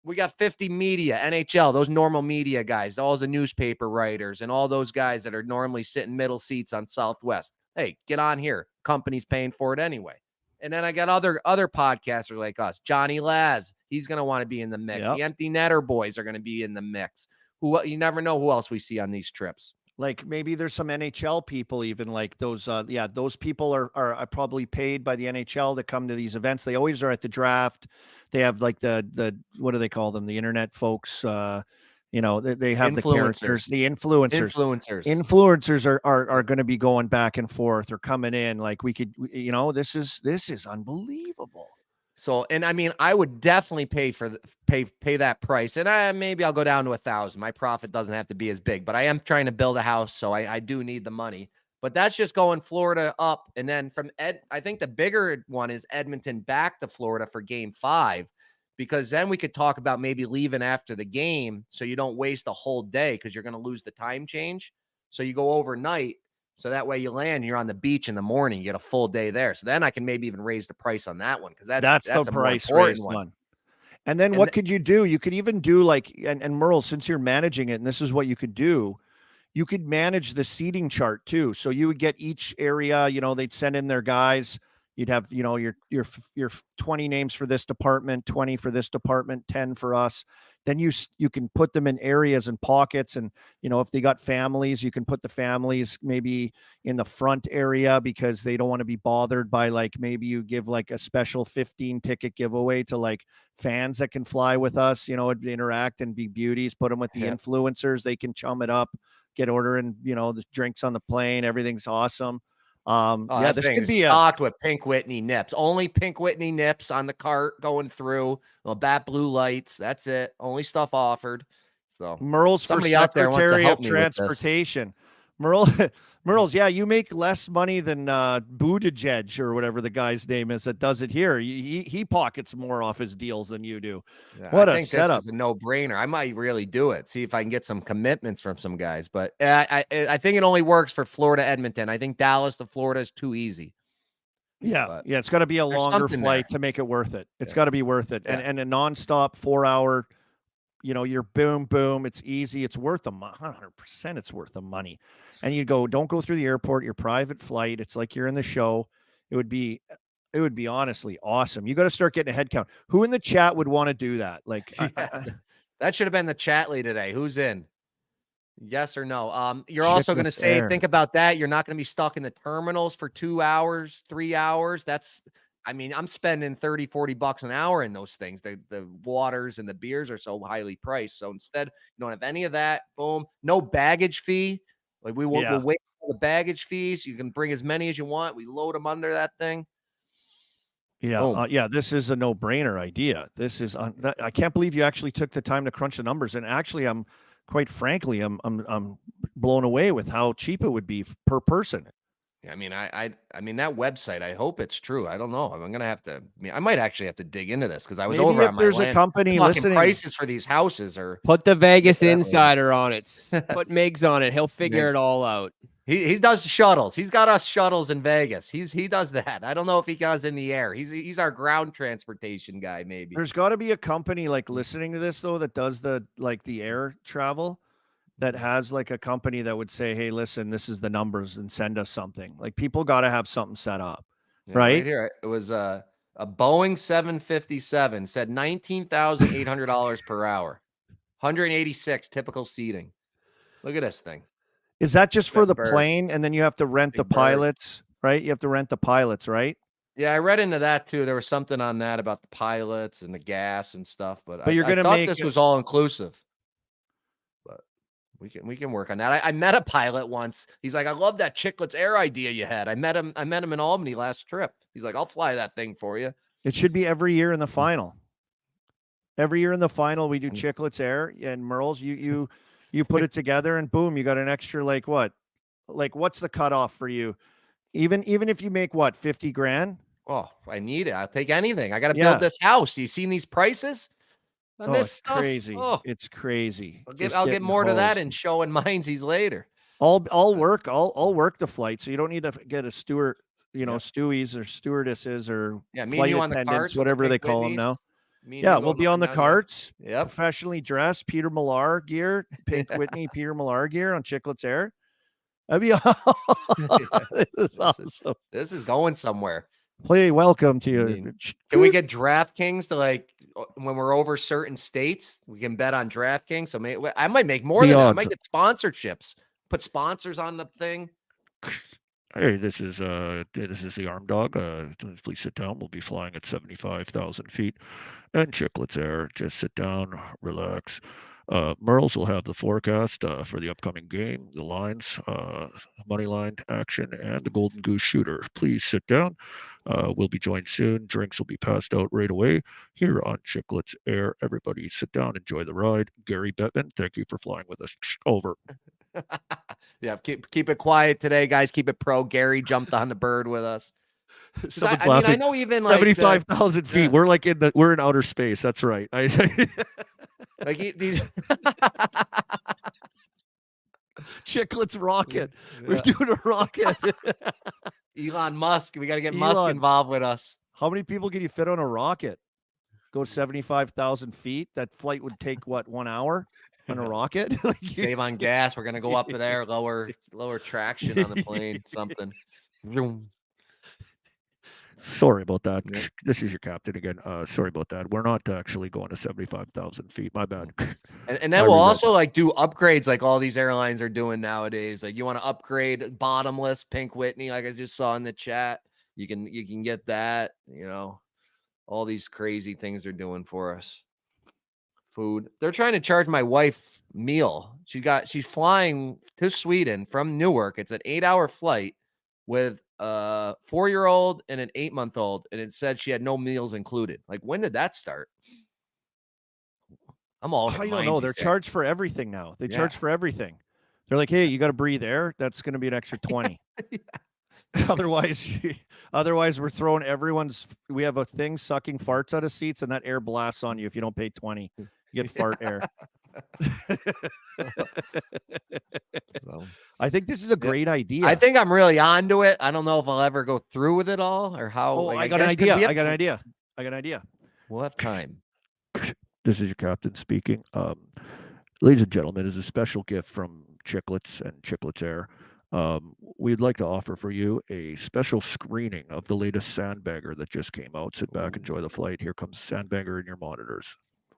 We got 50 media, NHL, those normal media guys, all the newspaper writers and all those guys that are normally sitting middle seats on Southwest. Hey, get on here. Company's paying for it anyway. And then I got other podcasters like us. Johnny Laz, he's going to want to be in the mix. Yep. The Empty Netter boys are going to be in the mix. Who you never know who else we see on these trips. Like maybe there's some NHL people, even like those. Those people are probably paid by the NHL to come to these events. They always are at the draft. They have like the what do they call them? The internet folks. They have the characters, the influencers. Influencers are going to be going back and forth or coming in. Like we could, this is unbelievable. So, and I mean, I would definitely pay that price. And maybe I'll go down to 1,000. My profit doesn't have to be as big, but I am trying to build a house. So I do need the money, but that's just going Florida up. And then I think the bigger one is Edmonton back to Florida for game 5, because then we could talk about maybe leaving after the game. So you don't waste a whole day, because you're going to lose the time change. So you go overnight. So that way you land, you're on the beach in the morning, you get a full day there. So then I can maybe even raise the price on that one, because that's the price raise one. And then what could you do? You could even do like, and Murls, since you're managing it, and this is what you could do, you could manage the seating chart too. So you would get each area, they'd send in their guys. You'd have, your 20 names for this department, 20 for this department, 10 for us. Then you can put them in areas and pockets. And, if they got families, you can put the families maybe in the front area, because they don't want to be bothered by, like, maybe you give like a special 15 ticket giveaway to like fans that can fly with us, interact and be beauties, put them with the influencers. They can chum it up, get ordering, the drinks on the plane. Everything's awesome. This could be stocked with Pink Whitney nips. Only Pink Whitney nips on the cart going through. Bat blue lights. That's it. Only stuff offered. So Murls for Secretary of Transportation. Murls, yeah, you make less money than Buttigieg or whatever the guy's name is that does it here. He pockets more off his deals than you do. Yeah, what I a think setup! This is a no-brainer. I might really do it. See if I can get some commitments from some guys. But I think it only works for Florida, Edmonton. I think Dallas to Florida is too easy. Yeah, it's got to be a longer flight to make it worth it. It's got to be worth it, and a nonstop 4-hour. You're boom. It's easy. It's worth 100%. It's worth the money. And you don't go through the airport, your private flight. It's like you're in the show. It would be honestly awesome. You got to start getting a head count. Who in the chat would want to do that? Like that should have been the chat lead today. Who's in? Yes or no? You're also going to say, think about that. You're not going to be stuck in the terminals for 2 hours, 3 hours. I'm spending $30-40 an hour in those things. The waters and the beers are so highly priced. So instead, you don't have any of that. Boom. No baggage fee. Like we'll wait for the baggage fees. You can bring as many as you want. We load them under that thing. Yeah. This is a no-brainer idea. This is, I can't believe you actually took the time to crunch the numbers. And actually, quite frankly, I'm blown away with how cheap it would be per person. I mean, that website, I hope it's true. I don't know. I might actually have to dig into this, because I was over on my there's a company listening. Prices for these houses are. Put the Vegas Insider on it. Put Miggs on it. He'll figure it all out. He does shuttles. He's got us shuttles in Vegas. He does that. I don't know if he goes in the air. He's our ground transportation guy. Maybe there's got to be a company like listening to this though that does the air travel. That has like a company that would say, hey, listen, this is the numbers, and send us something. Like people got to have something set up, right? Here, it was a Boeing 757 said $19,800 per hour, 186 typical seating. Look at this thing. Is that just for the plane? And then you have to rent the pilots, right? You have to rent the pilots, right? Yeah, I read into that too. There was something on that about the pilots and the gas and stuff, but you're going to make this was all inclusive. We can work on that. I met a pilot once. He's like, I love that Chiclets Air idea you had. I met him in Albany last trip. He's like, I'll fly that thing for you. It should be every year in the final. Every year in the final, we do Chiclets Air, and Murls, you put it together, and boom, you got an extra like what? Like what's the cutoff for you? Even if you make what, 50 grand? Oh, I need it. I'll take anything. I got to build this house. You seen these prices? It's crazy. It's crazy. I'll get more to that and showing minzees later. I'll work the flight, so you don't need to get a steward, stewies or stewardesses or flight attendants, whatever they call them now. We'll be on the carts. Yeah, professionally dressed, Peter Millar gear, Pink Whitney, Peter Millar gear on Chiclets Air. That'd be this is awesome. This is going somewhere. Hey, welcome to you. Can we get DraftKings to like when we're over certain states, we can bet on DraftKings. So I might make more than that. I might get sponsorships. Put sponsors on the thing. Hey, this is the Arm Dog. Please sit down. We'll be flying at 75,000 feet, and Chiclets Air. Just sit down, relax. Murls will have the forecast for the upcoming game, the lines, money line action, and the Golden Goose Shooter. Please sit down. We'll be joined soon. Drinks will be passed out right away here on Chiclets Air. Everybody sit down, enjoy the ride. Gary Bettman, thank you for flying with us. Over. Yeah, keep it quiet today, guys. Keep it pro. Gary jumped on the bird with us. Someone's laughing. I know even 75,000 feet. Yeah. We're in outer space. That's right. Like these Chiclets rocket. We're doing a rocket. Elon Musk. We got to get Musk involved with us. How many people can you fit on a rocket? Go 75,000 feet. That flight would take what, 1 hour on a rocket? Save on gas. We're gonna go up there, lower traction on the plane. Something. Sorry about that. Yeah. This is your captain again. Sorry about that. We're not actually going to 75,000 feet. My bad. And then we'll also like do upgrades like all these airlines are doing nowadays. Like you want to upgrade bottomless Pink Whitney, like I just saw in the chat. You can get that, all these crazy things they're doing for us. Food. They're trying to charge my wife meal. She's flying to Sweden from Newark. It's an 8-hour flight with a 4-year-old and an 8-month-old, and it said she had no meals included. Like, when did that start? I'm all. I don't know. They're charged for everything now. They charge for everything. They're like, hey, you got to breathe air. That's going to be an extra 20. Yeah. Otherwise, we're throwing we have a thing sucking farts out of seats, and that air blasts on you if you don't pay 20. You get fart air. So, I think this is a great idea. I think I'm really onto it. I don't know if I'll ever go through with it all or how. Oh, I got an idea. We'll have time. This is your captain speaking. Ladies and gentlemen, as a special gift from Chiclets and Chiclets Air, we'd like to offer for you a special screening of the latest Sandbagger that just came out. Sit back, enjoy the flight. Here comes Sandbagger in your monitors.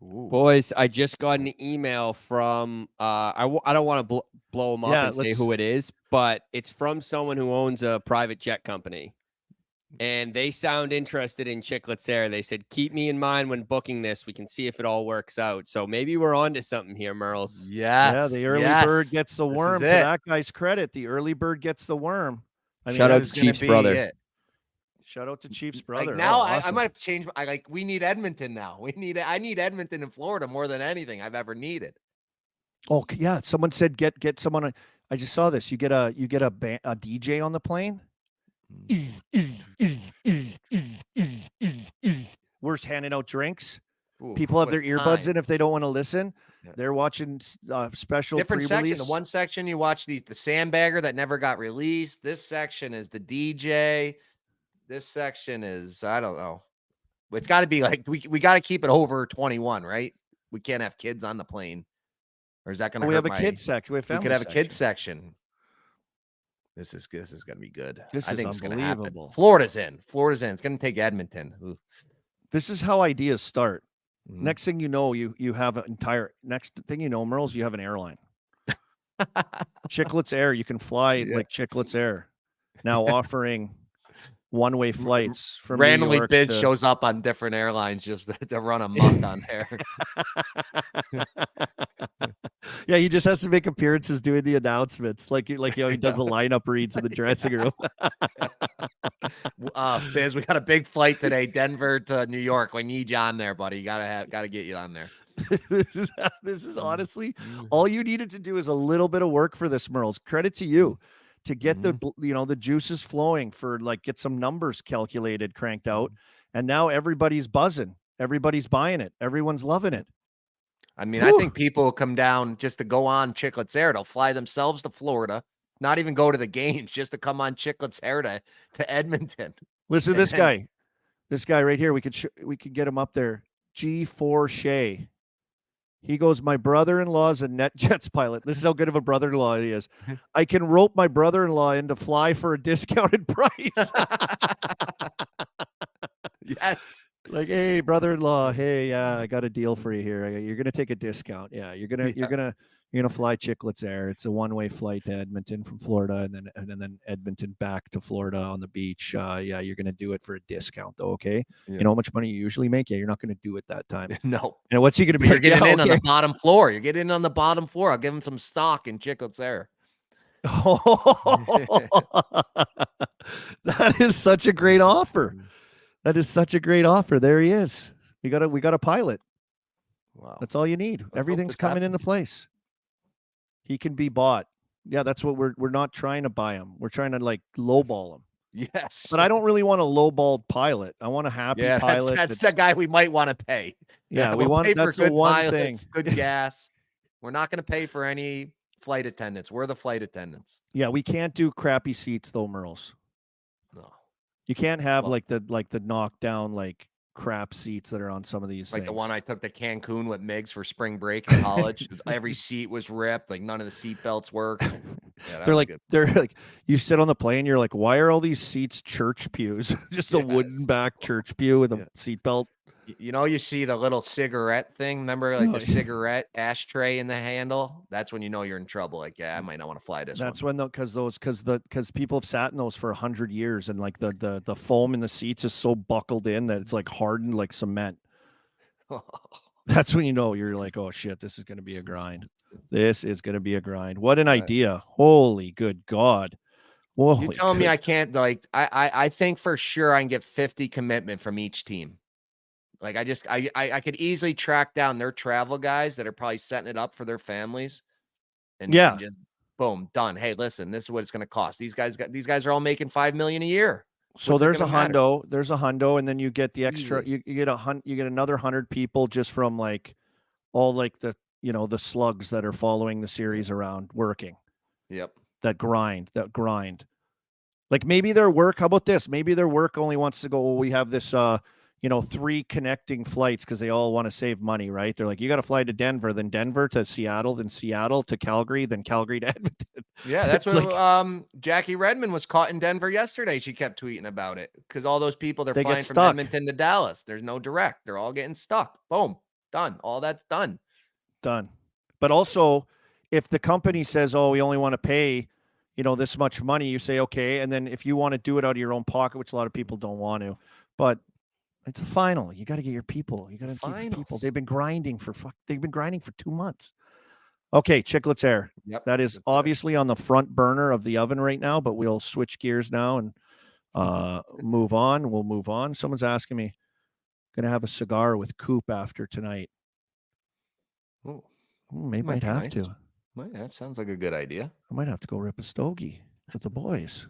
Ooh. Boys, I just got an email from I don't want to blow them up and say who it is, but it's from someone who owns a private jet company, and they sound interested in Chiclets Air. They said, keep me in mind when booking this. We can see if it all works out. So maybe we're on to something here, Murls. Yes. Yeah, the early bird gets the worm. To that guy's credit, the early bird gets the worm. Shout out to Chief's brother. Shout out to Chief's brother. Like now, awesome. I might have to change. We need Edmonton now. I need Edmonton in Florida more than anything I've ever needed. Oh yeah, someone said get someone. I just saw this. You get a DJ on the plane. We're handing out drinks. Ooh, people have their earbuds in if they don't want to listen. Yeah. They're watching special different section. The one section you watch the Sandbagger that never got released. This section is the DJ. This section is, I don't know. It's got to be like, we got to keep it over 21, right? We can't have kids on the plane. Or is that going to hurt? We have a kids section. We could have a kids section. This is going to be good. I think it's going to happen. Florida's in. It's going to take Edmonton. Ooh. This is how ideas start. Mm-hmm. Next thing you know, you have next thing you know, Murls, you have an airline. Chiclets Air. You can fly like Chiclets Air. Now offering one-way flights from randomly bids shows up on different airlines just to run a month on there. Yeah, he just has to make appearances doing the announcements, like he does the lineup reads in the dressing room. Biz, we got a big flight today, Denver to New York. We need you on there, buddy. You gotta get you on there. This is honestly all you needed to do is a little bit of work for this, Murls. Credit to you. To get the juices flowing for get some numbers calculated, cranked out. And now everybody's buzzing. Everybody's buying it. Everyone's loving it. I mean, I think people will come down just to go on Chiclets Air. They'll fly themselves to Florida, not even go to the games, just to come on Chiclets Air to Edmonton. Listen to this guy. This guy right here. We could get him up there. G4 Shea. He goes, my brother-in-law is a NetJets pilot. This is how good of a brother-in-law he is. I can rope my brother-in-law in to fly for a discounted price. Yes. Like, hey, brother-in-law, hey, I got a deal for you here. You're gonna take a discount. Yeah, you're gonna fly Chiclets Air. It's a one-way flight to Edmonton from Florida, and then Edmonton back to Florida on the beach. Yeah, you're gonna do it for a discount, though. Okay, Yeah. You know how much money you usually make? Yeah, you're not gonna do it that time. No. And what's he gonna be? You're like, getting yeah, in on okay. the bottom floor. You're getting in on the bottom floor. I'll give him some stock in Chiclets Air. That is such a great offer. That is such a great offer. There he is. We got a pilot. Wow. That's all you need. Everything's coming into place. He can be bought. Yeah, that's what we're not trying to buy him. We're trying to like lowball him. Yes. But I don't really want a lowballed pilot. I want a happy pilot. That's the guy we might want to pay. Yeah, we'll pay that's for the good one pilots, thing. good gas. We're not going to pay for any flight attendants. We're the flight attendants. Yeah, we can't do crappy seats though, Murls. No. You can't have like the knockdown like crap seats that are on some of these like things. The one I took to Cancun with Migs for spring break in college. Every seat was ripped. Like none of the seat belts worked. Yeah, they're like you sit on the plane, you're like, why are all these seats church pews? Just a wooden back church pew with a seat belt. You know, you see the little cigarette thing. Remember, like the cigarette ashtray in the handle. That's when you know you're in trouble. Like, yeah, I might not want to fly this. That's when because people have sat in those for 100 years, and like the foam in the seats is so buckled in that it's like hardened like cement. That's when you know you're like, oh shit, this is going to be a grind. This is going to be a grind. What an idea! Holy good God! Whoa, you telling me I can't like? I think for sure I can get 50 commitment from each team. Like I could easily track down their travel guys that are probably setting it up for their families. And just boom, done. Hey, listen, this is what it's going to cost. These guys are all making $5 million a year. So there's a hundo, and then you get the extra. You get another 100 people just from like all like the slugs that are following the series around working. Yep. That grind. Like maybe their work. How about this? Maybe their work only wants to go. Well, we have this 3 connecting flights because they all want to save money, right? They're like, you got to fly to Denver, then Denver to Seattle, then Seattle to Calgary, then Calgary to Edmonton. Yeah, that's what Jackie Redmond was caught in Denver yesterday. She kept tweeting about it because all those people, they're flying from Edmonton to Dallas. There's no direct. They're all getting stuck. Boom, done. All that's done. Done. But also, if the company says, oh, we only want to pay, this much money, you say, okay. And then if you want to do it out of your own pocket, which a lot of people don't want to, but it's a final. You got to get your people. You got to keep your people. They've been grinding for 2 months. Okay, Chiclets Air. Yep. That is obviously on the front burner of the oven right now, but we'll switch gears now and move on. We'll move on. Someone's asking me, gonna have a cigar with Coop after tonight. Oh, maybe I'd have to. That sounds like a good idea. I might have to go rip a stogie with the boys.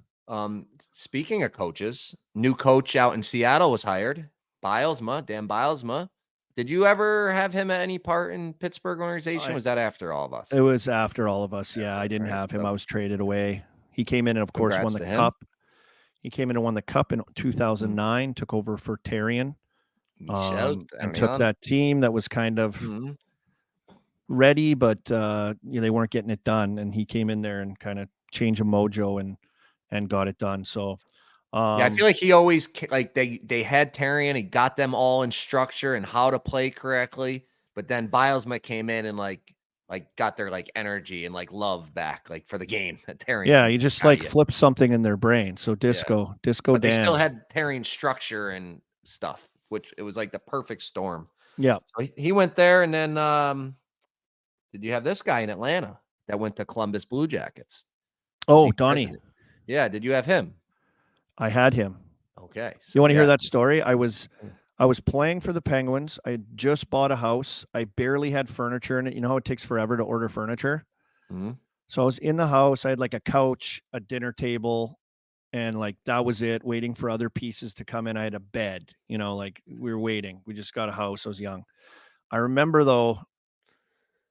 Speaking of coaches, new coach out in Seattle was hired. Dan Bilesma. Did you ever have him at any part in Pittsburgh organization? Was that after all of us? It was after all of us. Yeah, I didn't have him. I was traded away. He came in and, of course, won the cup. He came in and won the cup in 2009, took over for Tarian, and took that team that was kind of ready, but they weren't getting it done. And he came in there and kind of changed a mojo and got it done. So I feel like he always they had Tarian, he got them all in structure and how to play correctly, but then Bilesma came in and like got their like energy and like love back like for the game that Tarian. Yeah, you just like flipped something in their brain. So disco but Dan. They still had Tarian structure and stuff, which it was like the perfect storm. Yeah. So he went there, and then did you have this guy in Atlanta that went to Columbus Blue Jackets? Oh, Donnie. Yeah, did you have him? I had him. Okay. So you want to hear that story? I was playing for the Penguins. I had just bought a house. I barely had furniture in it. You know how it takes forever to order furniture? Mm-hmm. So I was in the house. I had like a couch, a dinner table, and like that was it, waiting for other pieces to come in. I had a bed, like we were waiting. We just got a house. I was young. I remember though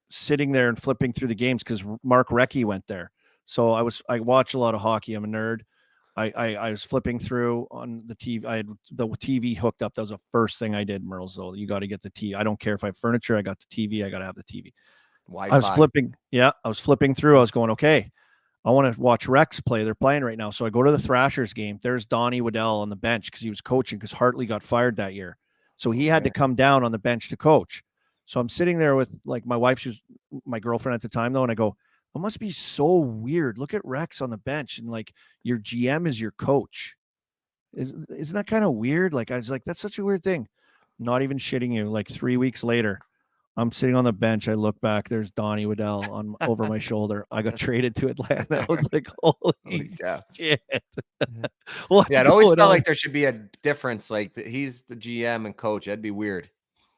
sitting there and flipping through the games because Mark Recchi went there. So I watch a lot of hockey. I'm a nerd. I was flipping through on the TV. I had the TV hooked up. That was the first thing I did, Murls. So you got to get the TV. I don't care if I have furniture. I got the TV. I got to have the TV. Wi-Fi. I was flipping. Yeah, I was flipping through. I was going, okay, I want to watch Rex play. They're playing right now. So I go to the Thrashers game. There's Donnie Waddell on the bench because he was coaching because Hartley got fired that year. So he had to come down on the bench to coach. So I'm sitting there with like my wife, she was my girlfriend at the time though. And I go, it must be so weird. Look at Rex on the bench and like your GM is your coach. Isn't that kind of weird? Like, I was like, that's such a weird thing. Not even shitting you. Like 3 weeks later, I'm sitting on the bench. I look back. There's Donnie Waddell on over my shoulder. I got traded to Atlanta. I was like, holy shit. What's it always felt like there should be a difference. Like he's the GM and coach. That'd be weird.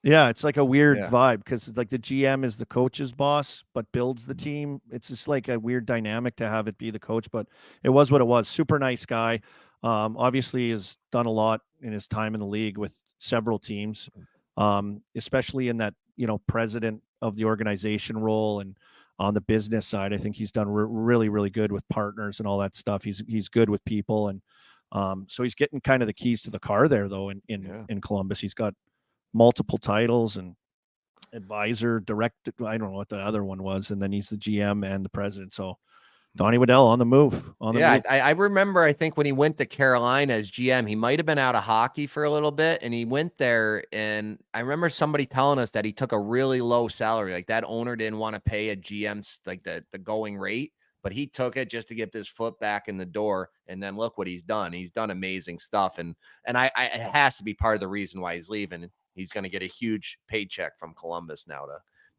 Yeah, it's like a weird vibe because like the GM is the coach's boss, but builds the team. It's just like a weird dynamic to have it be the coach, but it was what it was. Super nice guy. Obviously has done a lot in his time in the league with several teams, especially in that, president of the organization role and on the business side. I think he's done really, really good with partners and all that stuff. He's good with people. And so he's getting kind of the keys to the car there though in Columbus. He's got multiple titles and advisor, director. I don't know what the other one was. And then he's the GM and the president. So Donnie Waddell on the move. I remember, I think when he went to Carolina as GM, he might have been out of hockey for a little bit. And he went there. And I remember somebody telling us that he took a really low salary. Like that owner didn't want to pay a GM like the going rate, but he took it just to get his foot back in the door. And then look what he's done. He's done amazing stuff. And it has to be part of the reason why he's leaving. He's going to get a huge paycheck from Columbus now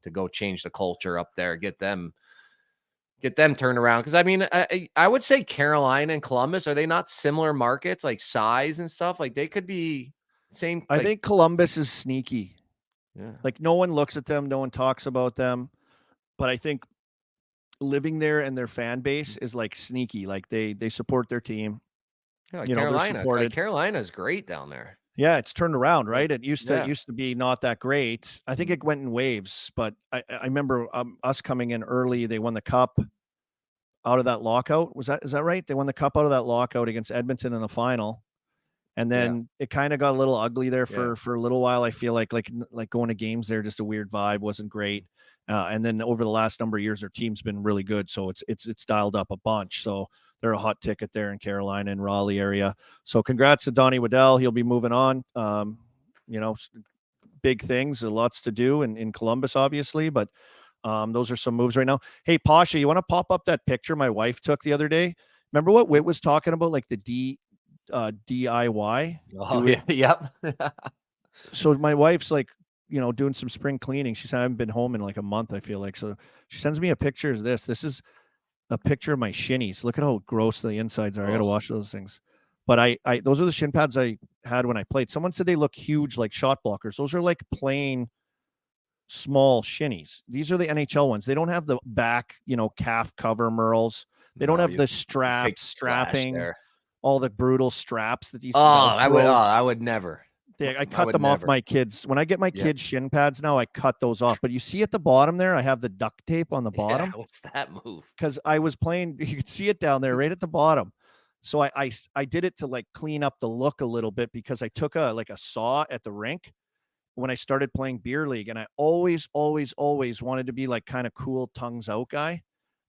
to go change the culture up there, get them turned around. Because I mean, I would say Carolina and Columbus, are they not similar markets, like size and stuff? Like they could be same. I think Columbus is sneaky. Yeah. Like no one looks at them, no one talks about them, but I think living there and their fan base is like sneaky. Like they support their team. Yeah, like Carolina. Like Carolina's great down there. Yeah, it's turned around, right? It used to be not that great. I think it went in waves, but I remember us coming in early. They won the cup out of that lockout. Is that right? They won the cup out of that lockout against Edmonton in the final, and then it kind of got a little ugly there for a little while. I feel like going to games there, just a weird vibe, wasn't great. And then over the last number of years, their team's been really good, so it's dialed up a bunch. So they're a hot ticket there in Carolina and Raleigh area. So congrats to Donnie Waddell. He'll be moving on. Big things, lots to do in Columbus, obviously, but those are some moves right now. Hey, Pasha, you want to pop up that picture my wife took the other day? Remember what Whit was talking about, like the DIY? Oh, yeah. Yep. So my wife's like, doing some spring cleaning. She said, I haven't been home in like a month, I feel like. So she sends me a picture of this. This is a picture of my shinnies. Look at how gross the insides are. I got to wash those things. But I those are the shin pads I had when I played. Someone said they look huge, like shot blockers. Those are like plain small shinnies. These are the NHL ones. They don't have the back, calf cover Murls. They don't have the strapping, all the brutal straps that these. I would never. I cut them off my kids. When I get my kids shin pads now, I cut those off. But you see at the bottom there, I have the duct tape on the bottom. What's that move? Because I was playing, you could see it down there right at the bottom. So I did it to like clean up the look a little bit because I took a saw at the rink when I started playing beer league. And I always wanted to be like kind of cool tongues out guy.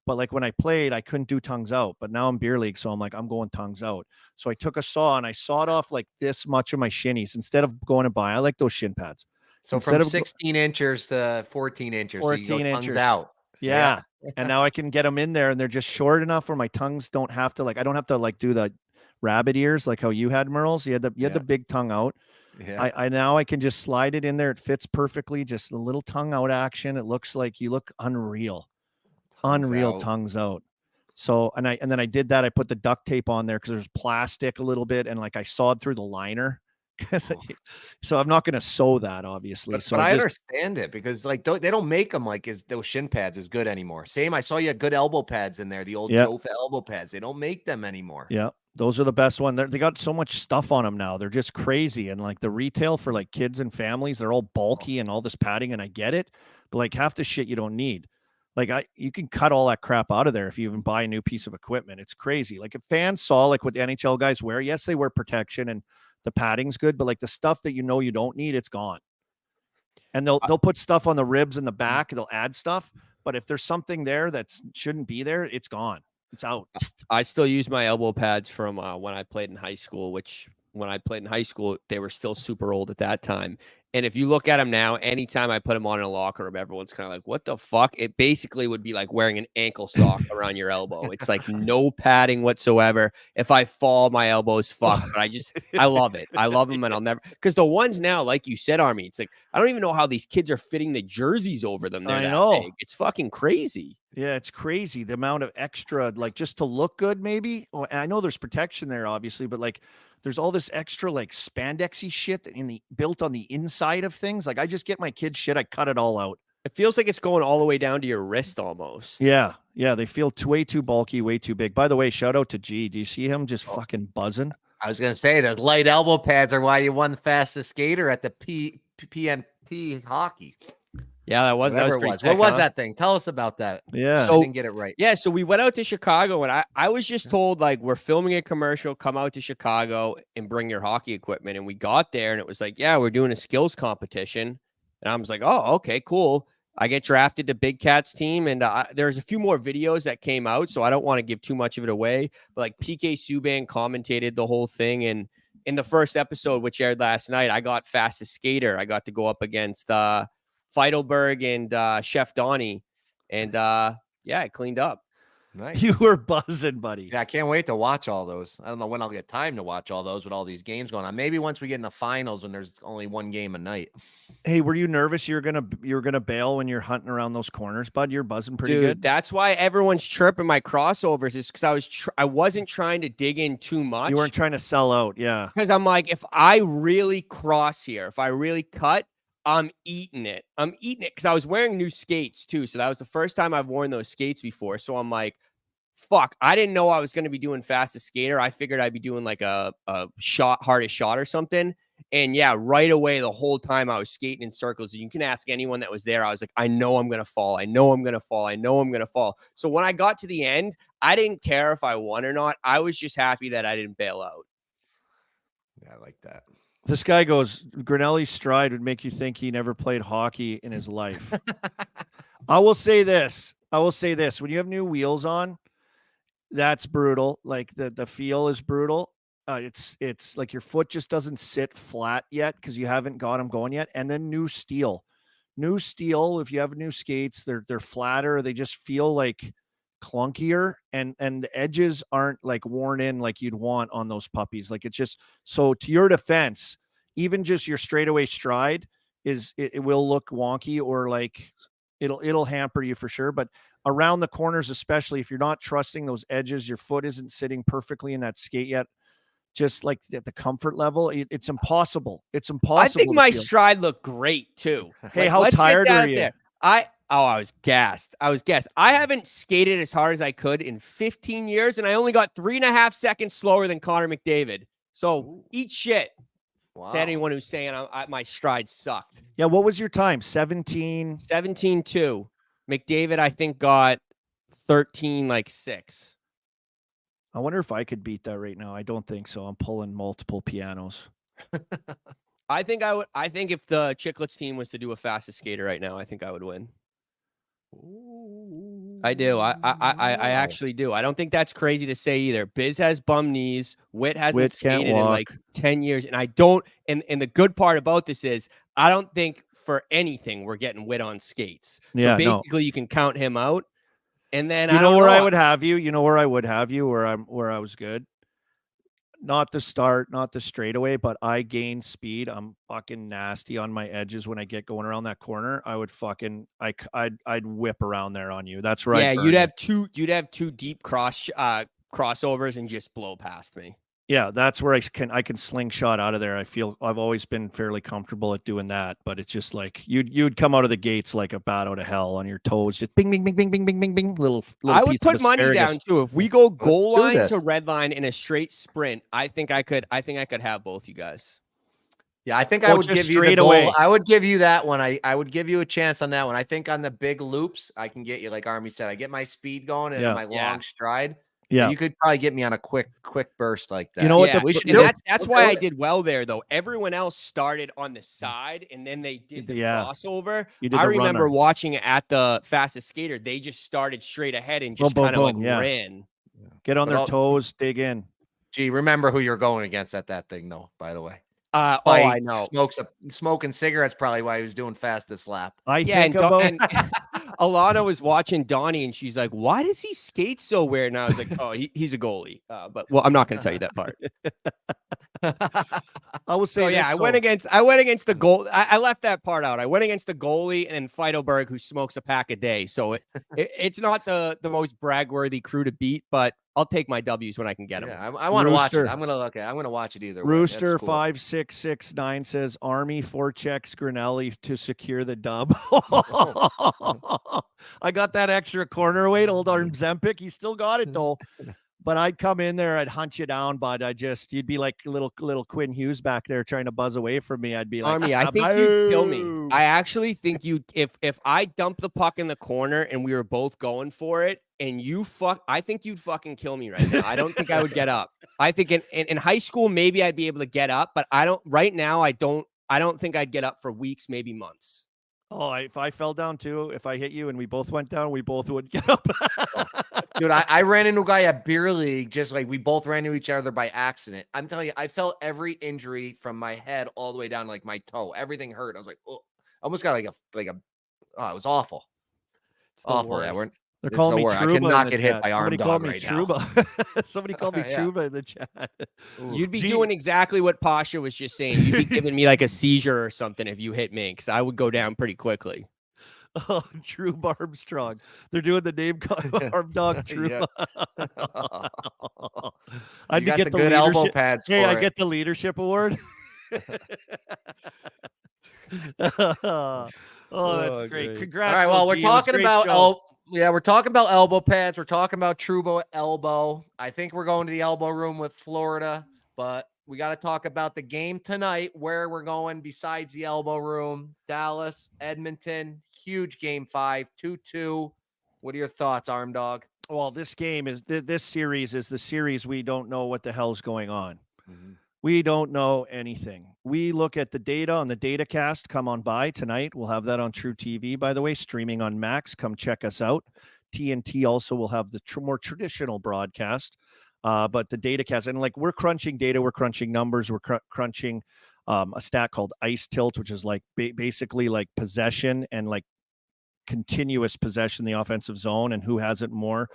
But like when I played, I couldn't do tongues out, but now I'm beer league. So I'm like, I'm going tongues out. So I took a saw and I sawed off like this much of my shinnies instead of going to buy. I like those shin pads. So instead from 16 inches to 14 inches. 14 so you go inches tongues out. Yeah. And now I can get them in there and they're just short enough where my tongues don't have to I don't have to do the rabbit ears like how you had, Murls. You had the big tongue out. Yeah. I now I can just slide it in there. It fits perfectly. Just a little tongue out action. It looks like you look unreal. Tongues out. So and then I did that. I put the duct tape on there because there's plastic a little bit and I sawed through the liner. So I'm not going to sew that obviously. But I understand it because they don't make them those shin pads is good anymore. Same. I saw you had good elbow pads in there. The old Jofa elbow pads. They don't make them anymore. Yeah. Those are the best one. They got so much stuff on them now. They're just crazy. And the retail for kids and families, they're all bulky and all this padding. And I get it, but half the shit you don't need. You can cut all that crap out of there if you even buy a new piece of equipment. It's crazy. If fans saw what the NHL guys wear, yes, they wear protection and the padding's good, but the stuff that you don't need, it's gone. And they'll put stuff on the ribs in the back. They'll add stuff, but if there's something there that shouldn't be there, it's gone. It's out. I still use my elbow pads from when I played in high school, they were still super old at that time. And if you look at them now, anytime I put them on in a locker room, everyone's kind of like, what the fuck? It basically would be like wearing an ankle sock around your elbow. It's like no padding whatsoever. If I fall, my elbow's fucked. But I love it. I love them, and I'll never, because the ones now, like you said, Army, it's like, I don't even know how these kids are fitting the jerseys over them. They're that big. It's fucking crazy. Yeah, it's crazy. The amount of extra, like just to look good, maybe. Oh, and I know there's protection there, obviously, but like there's all this extra like spandexy shit built on the inside of things. Like I just get my kids shit, I cut it all out. It feels like it's going all the way down to your wrist almost. Yeah. Yeah. They feel way too bulky, way too big. By the way, shout out to G. Do you see him just fucking buzzing? I was going to say the light elbow pads are why you won the fastest skater at the PMT hockey. Yeah, that was pretty sick. What was that thing? Tell us about that. Yeah. So, I didn't get it right. Yeah, so we went out to Chicago, and I was just told, like, we're filming a commercial, come out to Chicago and bring your hockey equipment. And we got there, and it was like, yeah, we're doing a skills competition. And I was like, oh, okay, cool. I get drafted to Big Cat's team, and there's a few more videos that came out, so I don't want to give too much of it away. But, like, PK Subban commentated the whole thing, and in the first episode, which aired last night, I got fastest skater. I got to go up against Feidelberg and Chef Donnie, and it cleaned up. Nice. You were buzzing, buddy. Yeah, I can't wait to watch all those. I don't know when I'll get time to watch all those with all these games going on. Maybe once we get in the finals when there's only one game a night. Hey, were you nervous you're gonna bail when you're hunting around those corners, bud? You're buzzing pretty Dude, good. that's why everyone's chirping my crossovers, is because I wasn't trying to dig in too much. You weren't trying to sell out, yeah. Because I'm like, if I really cross here, if I really cut, I'm eating it. Because I was wearing new skates too. So that was the first time I've worn those skates before. So I'm like, fuck, I didn't know I was going to be doing fastest skater. I figured I'd be doing like a hardest shot or something. And yeah, right away, the whole time I was skating in circles. And you can ask anyone that was there. I was like, I know I'm going to fall. I know I'm going to fall. I know I'm going to fall. So when I got to the end, I didn't care if I won or not. I was just happy that I didn't bail out. Yeah, I like that. This guy goes, Grinnell's stride would make you think he never played hockey in his life. I will say this. When you have new wheels on, that's brutal. Like the feel is brutal. It's like your foot just doesn't sit flat yet because you haven't got them going yet. And then new steel, if you have new skates, they're flatter. They just feel like clunkier, and the edges aren't like worn in like you'd want on those puppies. Like it's just, so to your defense, even just your straightaway stride it will look wonky, or like it'll hamper you for sure. But around the corners, especially if you're not trusting those edges, your foot isn't sitting perfectly in that skate yet, just like at the comfort level, it's impossible. It's impossible. I think my stride looked great too. Hey, like, how tired are you? There. I was gassed. I haven't skated as hard as I could in 15 years, and I only got 3.5 seconds slower than Connor McDavid. So eat shit. Wow. To anyone who's saying my stride sucked. Yeah, what was your time? 17-2. McDavid, I think, got 13-6. I wonder if I could beat that right now. I don't think so. I'm pulling multiple pianos. I think I would. I think if the Chiclets team was to do a fastest skater right now, I think I would win. I do. I actually do. I don't think that's crazy to say either. Biz has bum knees. Whit hasn't skated in like 10 years. And I don't, and the good part about this is I don't think for anything we're getting Whit on skates. So basically you can count him out. And then I would have you. You know where I would have you, where I was good. Not the start, not the straightaway, but I gain speed. I'm fucking nasty on my edges when I get going around that corner. I would I'd whip around there on you. That's right. Yeah, you'd have two deep crossovers and just blow past me. Yeah, that's where I can slingshot out of there. I feel I've always been fairly comfortable at doing that, but it's just like you'd come out of the gates like a bat out of hell on your toes, just bing, bing, bing, bing, bing, bing, bing, bing. Little I would put money down too. If we go goal line to red line in a straight sprint, I think I could have both you guys. Yeah, I think I would give you the goal. I would give you that one. I would give you a chance on that one. I think on the big loops, I can get you, like Army said, I get my speed going and my long stride. Yeah, you could probably get me on a quick burst like that. You know what? That's why I did well there, though. Everyone else started on the side, and then they did the crossover. I remember watching it at the fastest skater. They just started straight ahead and just kind of ran. Get on their toes, dig in. Gee, remember who you're going against at that thing, though, by the way. I know. Smoking cigarettes, probably why he was doing fastest lap. And Alana was watching Donnie, and she's like, "Why does he skate so weird?" And I was like, "Oh, he's a goalie." But I'm not going to tell you that part. I will say, I went against the goal. I left that part out. I went against the goalie and Feidelberg, who smokes a pack a day. So it's not the most brag-worthy crew to beat, but I'll take my W's when I can get them. Yeah, I want to watch it. I'm gonna watch it either way. Rooster 5669 says Army forechecks Grinnell to secure the dub. I got that extra corner weight, old Arm Zempic. He still got it though. But I'd come in there, I'd hunt you down, but you'd be like little Quinn Hughes back there trying to buzz away from me. I'd be like, Army, I think you'd kill me. I actually think if I dump the puck in the corner and we were both going for it, and I think you'd fucking kill me right now. I don't think I would get up. I think in high school maybe I'd be able to get up, but right now I don't think I'd get up for weeks, maybe months. Oh, if I fell down too, if I hit you and we both went down, we both would get up. Dude, I ran into a guy at beer league, just like we both ran into each other by accident. I'm telling you, I felt every injury from my head all the way down like my toe. Everything hurt. I was like, oh, I almost got it was awful. It's awful. They're calling me Trouba. I cannot get hit by arm dog right Trouba. Somebody called me Trouba in the chat. You'd be doing exactly what Pasha was just saying. You'd be giving me like a seizure or something if you hit me, because I would go down pretty quickly. Oh, Drew Armstrong. They're doing the name arm dog Trouba. I get the good elbow pads. Hey, I get the leadership award. That's great. Congrats. All right, well, we're talking about we're talking about elbow pads. We're talking about Trouba elbow. I think we're going to the elbow room with Florida, but we got to talk about the game tonight, where we're going besides the elbow room. Dallas, Edmonton, huge game 5, 2-2. What are your thoughts, Arm Dog? Well, this series is the series we don't know what the hell's going on. Mm-hmm. We don't know anything. We look at the data on the DataCast. Come on by tonight. We'll have that on True TV, by the way, streaming on Max. Come check us out. TNT also will have the more traditional broadcast, but the DataCast, and like we're crunching data, we're crunching numbers, we're crunching a stat called ice tilt, which is like basically like possession and like continuous possession in the offensive zone and who has it more.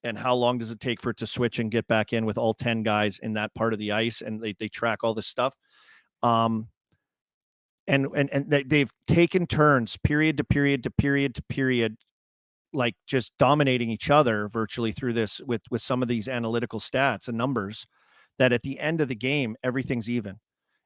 And how long does it take for it to switch and get back in with all 10 guys in that part of the ice? And they track all this stuff. And they've taken turns period to period to period to period, like just dominating each other virtually through this with some of these analytical stats and numbers, that at the end of the game, everything's even.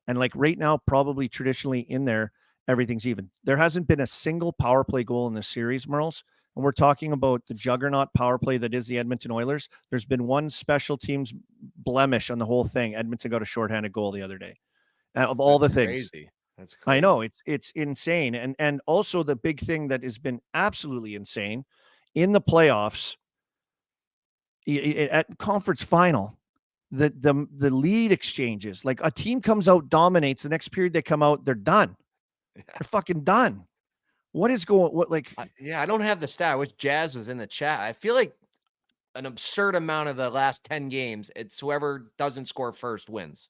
And like right now, probably traditionally in there, everything's even. There hasn't been a single power play goal in this series, Murls. And we're talking about the juggernaut power play that is the Edmonton Oilers. There's been one special teams blemish on the whole thing. Edmonton got a shorthanded goal the other day. Of all the things. Crazy. That's crazy. I know, it's insane. And also the big thing that has been absolutely insane in the playoffs, at conference final, the lead exchanges, like a team comes out, dominates, the next period they come out, they're done. They're fucking done. What is going? I don't have the stat. I wish Jazz was in the chat. I feel like an absurd amount of the last 10 games, it's whoever doesn't score first wins.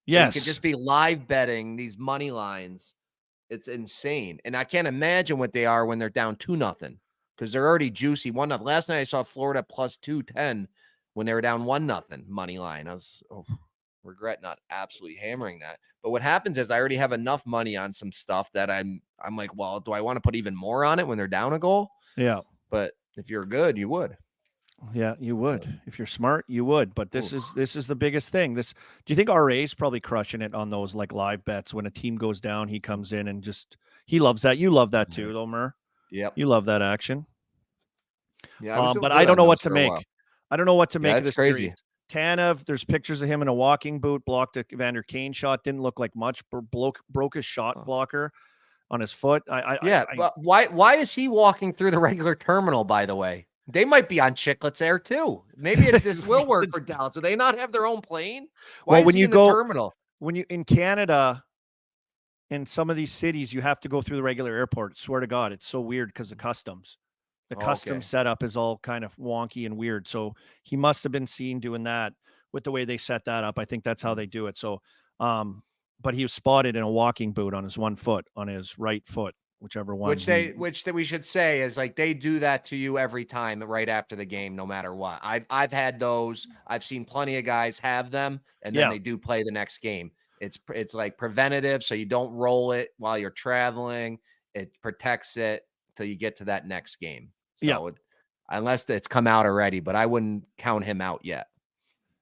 Yes. So you could just be live betting these money lines. It's insane. And I can't imagine what they are when they're down 2-0, because they're already juicy 1-0. Last night I saw Florida plus 210 when they were down 1-0 money line. I was regret not absolutely hammering that. But what happens is I already have enough money on some stuff that I'm like, well, do I want to put even more on it when they're down a goal? Yeah. But if you're good, you would. Yeah, you would. If you're smart, you would. But this is the biggest thing. Do you think RA's probably crushing it on those like live bets? When a team goes down, he comes in and he loves that. You love that too, though, Mur. Yep. You love that action. Yeah. But I don't know what to make. I don't know what to make of this. Crazy. Series. Tanev, there's pictures of him in a walking boot, blocked a Vander Kane shot. Didn't look like much. Broke his shot blocker on his foot. But why is he walking through the regular terminal, by the way? They might be on Chiclets Air too. Maybe this will work for Dallas. Do they not have their own plane? Why is he in the terminal? When you in Canada, in some of these cities, you have to go through the regular airport. Swear to God, it's so weird because of customs. The custom setup is all kind of wonky and weird. So he must have been seen doing that with the way they set that up. I think that's how they do it. So, but he was spotted in a walking boot on his one foot, on his right foot, whichever one. Which we should say is like they do that to you every time right after the game, no matter what. I've had those. I've seen plenty of guys have them, and then they do play the next game. It's like preventative, so you don't roll it while you're traveling. It protects it till you get to that next game. So unless it's come out already, but I wouldn't count him out yet.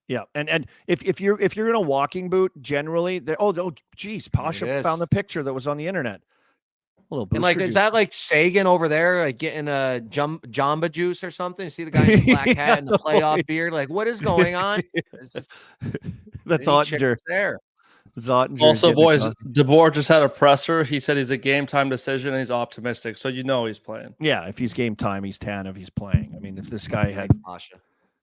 Yeah, and if you're in a walking boot, generally, geez, Pasha found the picture that was on the internet. A little and is that like Sagan over there, like getting a Jamba Juice or something? You see the guy in the black hat and the playoff beard? Like, what is going on? That's Ottinger. There. Also, boys, DeBoer just had a presser. He said he's a game time decision and he's optimistic. So he's playing. Yeah, if he's game time, he's 10 if he's playing. I mean, if this guy had Pasha.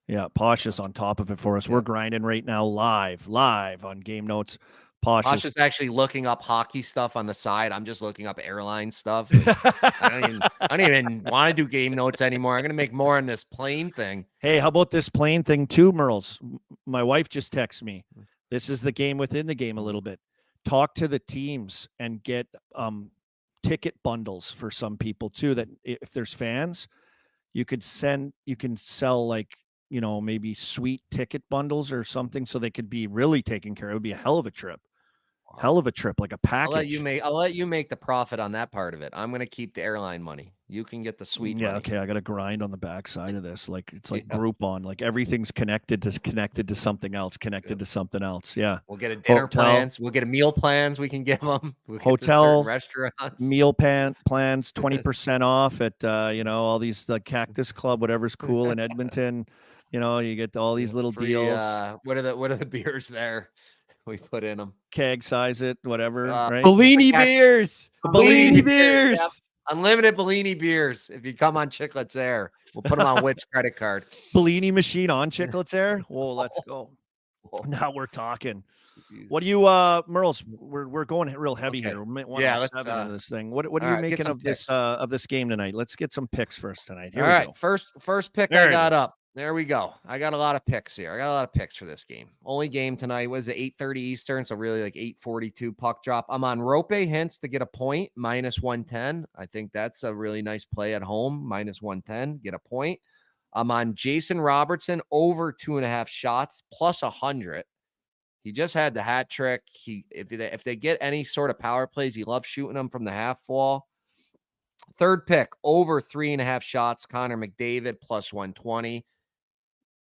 Yeah, Pasha's on top of it for us. Yeah. We're grinding right now live on Game Notes. Pasha's actually looking up hockey stuff on the side. I'm just looking up airline stuff. Like, I don't even want to do Game Notes anymore. I'm going to make more on this plane thing. Hey, how about this plane thing too, Murls? My wife just texted me. This is the game within the game a little bit. Talk to the teams and get ticket bundles for some people too, that if there's fans, you can sell like, maybe sweet ticket bundles or something so they could be really taken care of. It would be a hell of a trip. Wow. Hell of a trip, like a package. I'll let you make the profit on that part of it. I'm going to keep the airline money. You can get the sweet money. Okay. I got to grind on the backside of this. Like it's like Groupon, like everything's connected to something else, to something else. Yeah. We'll get a dinner plans. We'll get a meal plans. We can give them hotel restaurants, meal plans, 20% off at, all these, the Cactus Club, whatever's cool in Edmonton. You get all these little deals. What are the beers there? We put in them. Keg size it, whatever. Right? Bellini beers. Bellini beers. Yep. Unlimited Bellini beers. If you come on Chiclets Air, we'll put them on Witt's credit card. Bellini machine on Chiclets Air. Whoa, let's go. Now we're talking. What do you, Murls? We're going real heavy here. Let's into this thing. What are you making of this game tonight? Let's get some picks first tonight. Here we go. First pick I got up. There we go. I got a lot of picks here. I got a lot of picks for this game. Only game tonight was at 8:30 Eastern, so really like 8:42 puck drop. I'm on Rope Hintz to get a point, -110. I think that's a really nice play at home, -110, get a point. I'm on Jason Robertson over 2.5 shots, +100. He just had the hat trick. If they get any sort of power plays, he loves shooting them from the half wall. Third pick, over 3.5 shots, Connor McDavid, +120.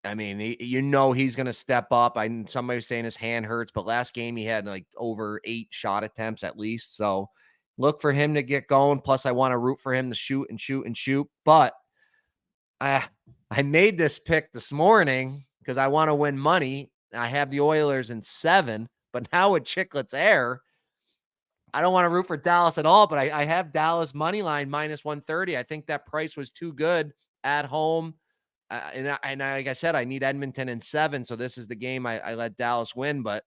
I mean, he's going to step up. Somebody was saying his hand hurts, but last game he had like over 8 shot attempts at least. So look for him to get going. Plus, I want to root for him to shoot and shoot and shoot. But I made this pick this morning because I want to win money. I have the Oilers in 7, but now with Chiclets Air, I don't want to root for Dallas at all, but I have Dallas money line -130. I think that price was too good at home. And like I said, I need Edmonton in 7. So this is the game I let Dallas win, but